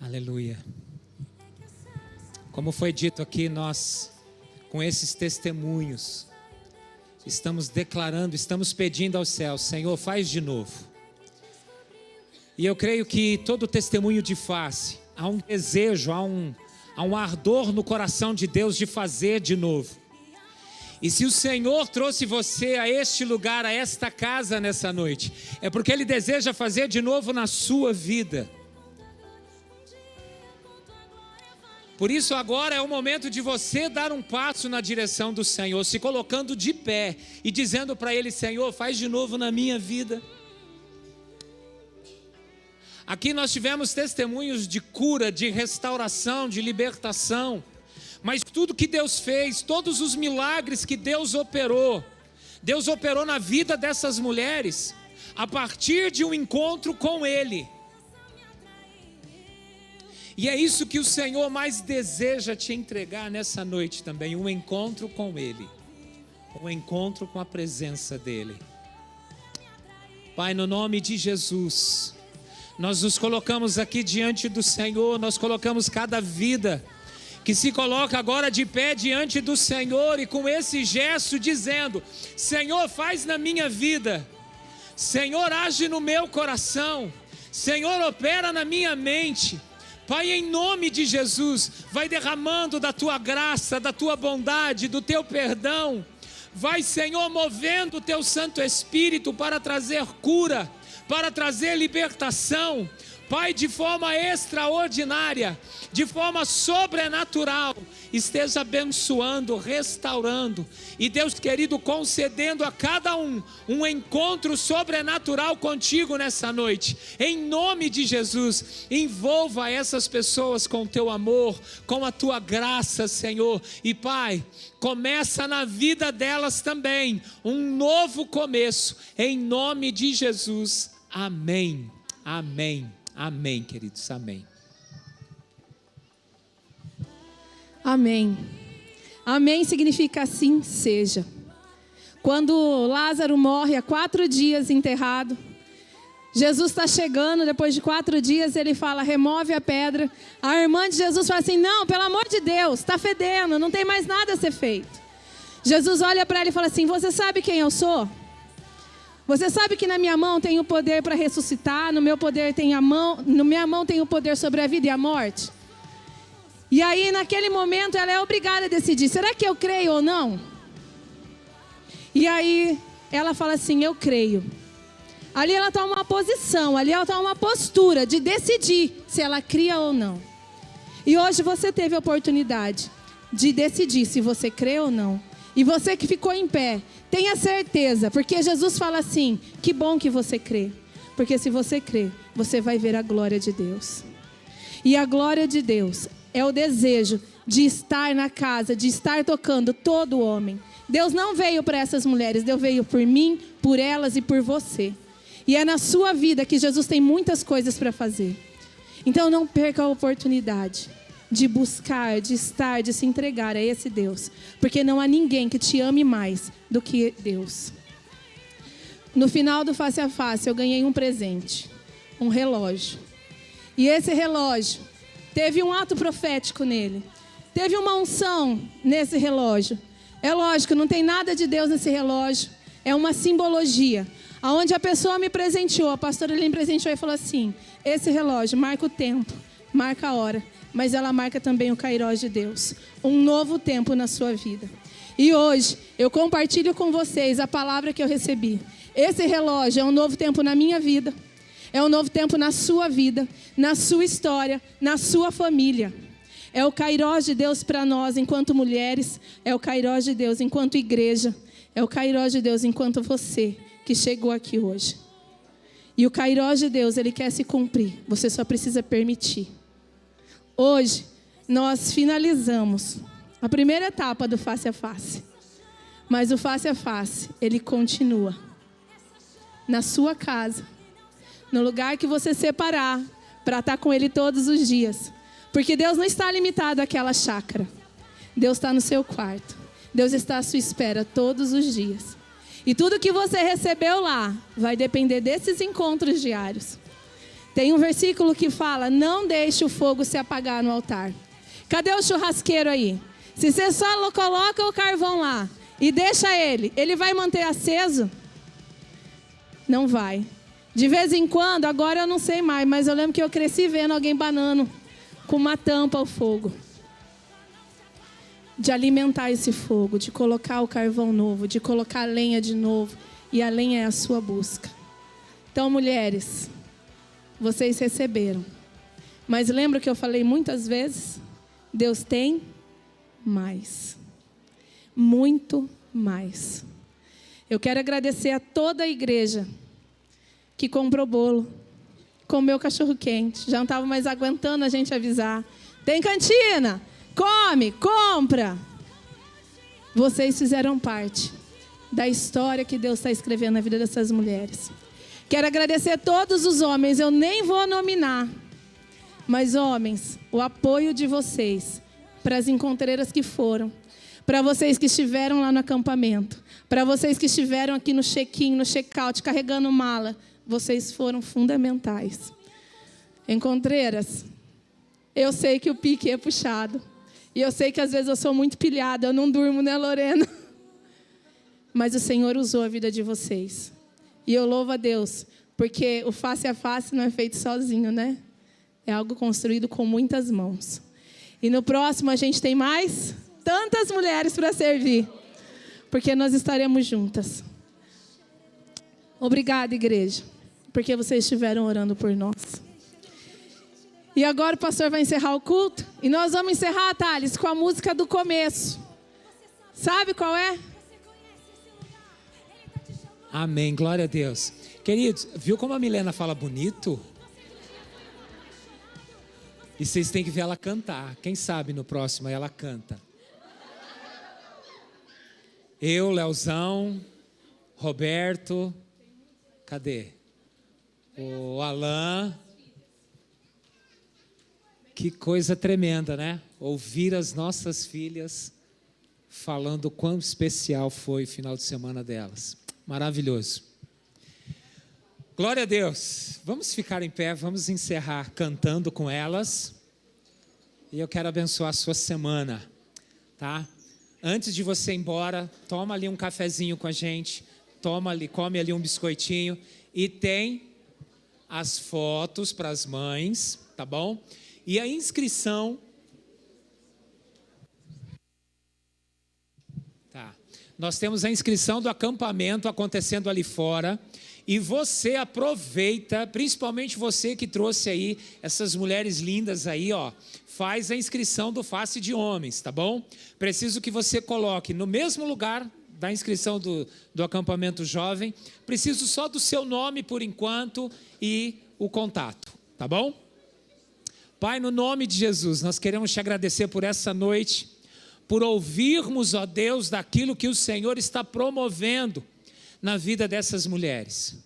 Aleluia. Como foi dito aqui, nós, com esses testemunhos, estamos declarando, estamos pedindo ao céu, Senhor, faz de novo. E eu creio que todo testemunho de face, há um desejo, há um ardor no coração de Deus de fazer de novo. E se o Senhor trouxe você a este lugar, a esta casa nessa noite, é porque Ele deseja fazer de novo na sua vida. Por isso agora é o momento de você dar um passo na direção do Senhor, se colocando de pé e dizendo para Ele, Senhor, faz de novo na minha vida. Aqui nós tivemos testemunhos de cura, de restauração, de libertação. Mas tudo que Deus fez, todos os milagres que Deus operou na vida dessas mulheres, a partir de um encontro com Ele. E é isso que o Senhor mais deseja te entregar nessa noite também, um encontro com Ele, um encontro com a presença dEle. Pai, no nome de Jesus, nós nos colocamos aqui diante do Senhor, nós colocamos cada vida que se coloca agora de pé diante do Senhor e com esse gesto dizendo, Senhor, faz na minha vida, Senhor, age no meu coração, Senhor, opera na minha mente. Pai, em nome de Jesus, vai derramando da Tua graça, da Tua bondade, do Teu perdão. Vai, Senhor, movendo o Teu Santo Espírito para trazer cura, para trazer libertação. Pai, de forma extraordinária, de forma sobrenatural, esteja abençoando, restaurando. E Deus querido, concedendo a cada um encontro sobrenatural contigo nessa noite. Em nome de Jesus, envolva essas pessoas com o Teu amor, com a Tua graça, Senhor. E Pai, começa na vida delas também um novo começo. Em nome de Jesus. Amém. Amém. Amém, queridos, amém. Amém. Amém significa assim seja. Quando Lázaro morre há 4 dias enterrado, Jesus está chegando, depois de 4 dias ele fala, remove a pedra. A irmã de Jesus fala assim, não, pelo amor de Deus, está fedendo, não tem mais nada a ser feito. Jesus olha para ela e fala assim, você sabe quem eu sou? Você sabe que na minha mão tem o poder para ressuscitar, no meu poder tem na minha mão tem o poder sobre a vida e a morte? E aí, naquele momento, ela é obrigada a decidir, será que eu creio ou não? E aí, ela fala assim, eu creio. Ali ela está uma posição, ali ela está uma postura de decidir se ela cria ou não. E hoje você teve a oportunidade de decidir se você crê ou não. E você que ficou em pé, tenha certeza, porque Jesus fala assim, que bom que você crê. Porque se você crê, você vai ver a glória de Deus. E a glória de Deus é o desejo de estar na casa, de estar tocando todo homem. Deus não veio para essas mulheres, Deus veio por mim, por elas e por você. E é na sua vida que Jesus tem muitas coisas para fazer. Então não perca a oportunidade de buscar, de estar, de se entregar a esse Deus. Porque não há ninguém que te ame mais do que Deus. No final do Face a Face, eu ganhei um presente. Um relógio. E esse relógio teve um ato profético nele. Teve uma unção nesse relógio. É lógico, não tem nada de Deus nesse relógio. É uma simbologia. Onde a pessoa me presenteou, a pastora me presenteou e falou assim, esse relógio marca o tempo, marca a hora. Mas ela marca também o Kairós de Deus. Um novo tempo na sua vida. E hoje, eu compartilho com vocês a palavra que eu recebi. Esse relógio é um novo tempo na minha vida. É um novo tempo na sua vida, na sua história, na sua família. É o kairós de Deus para nós enquanto mulheres, é o kairós de Deus enquanto igreja, é o kairós de Deus enquanto você que chegou aqui hoje. E o kairós de Deus, ele quer se cumprir, você só precisa permitir. Hoje, nós finalizamos a primeira etapa do face a face. Mas o face a face, ele continua. Na sua casa, no lugar que você separar, para estar com ele todos os dias. Porque Deus não está limitado àquela chácara. Deus está no seu quarto. Deus está à sua espera todos os dias. E tudo que você recebeu lá vai depender desses encontros diários. Tem um versículo que fala: não deixe o fogo se apagar no altar. Cadê o churrasqueiro aí? Se você só coloca o carvão lá e deixa ele vai manter aceso? Não vai. De vez em quando, agora eu não sei mais, mas eu lembro que eu cresci vendo alguém banando com uma tampa ao fogo. De alimentar esse fogo, de colocar o carvão novo, de colocar a lenha de novo. E a lenha é a sua busca. Então, mulheres, vocês receberam. Mas lembra que eu falei muitas vezes? Deus tem mais. Muito mais. Eu quero agradecer a toda a igreja que comprou bolo, comeu cachorro quente. Já não estava mais aguentando a gente avisar. Tem cantina? Come, compra. Vocês fizeram parte da história que Deus está escrevendo na vida dessas mulheres. Quero agradecer a todos os homens, eu nem vou nominar. Mas homens, o apoio de vocês para as encontreiras que foram, para vocês que estiveram lá no acampamento, para vocês que estiveram aqui no check-in, no check-out, carregando mala, vocês foram fundamentais. Encontreiras, eu sei que o pique é puxado. E eu sei que às vezes eu sou muito pilhada, eu não durmo, né, Lorena? Mas o Senhor usou a vida de vocês. E eu louvo a Deus, porque o face a face não é feito sozinho, né? É algo construído com muitas mãos. E no próximo a gente tem mais tantas mulheres para servir, porque nós estaremos juntas. Obrigada, igreja, porque vocês estiveram orando por nós. E agora o pastor vai encerrar o culto. E nós vamos encerrar, Thales, com a música do começo. Sabe qual é? Amém, glória a Deus. Queridos, viu como a Milena fala bonito? E vocês têm que ver ela cantar. Quem sabe no próximo ela canta. Eu, Leozão, Roberto, cadê? O Alain. Que coisa tremenda, né? Ouvir as nossas filhas falando o quão especial foi o final de semana delas. Maravilhoso. Glória a Deus. Vamos ficar em pé, vamos encerrar cantando com elas. E eu quero abençoar a sua semana, tá? Antes de você ir embora, toma ali um cafezinho com a gente, come ali um biscoitinho e tem as fotos para as mães, tá bom? E a inscrição... Tá. Nós temos a inscrição do acampamento acontecendo ali fora. E você aproveita, principalmente você que trouxe aí essas mulheres lindas aí, ó. Faz a inscrição do Face de Homens, tá bom? Preciso que você coloque no mesmo lugar da inscrição do acampamento jovem. Preciso só do seu nome por enquanto e o contato, tá bom? Pai, no nome de Jesus, nós queremos te agradecer por essa noite, por ouvirmos, ó Deus, daquilo que o Senhor está promovendo na vida dessas mulheres.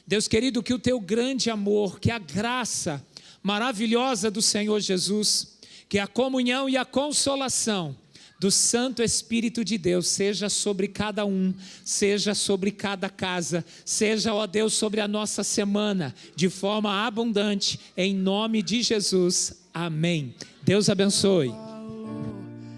Deus querido, que o teu grande amor, que a graça maravilhosa do Senhor Jesus, que a comunhão e a consolação do Santo Espírito de Deus seja sobre cada um, seja sobre cada casa, seja, ó Deus, sobre a nossa semana, de forma abundante, em nome de Jesus. Amém. Deus abençoe.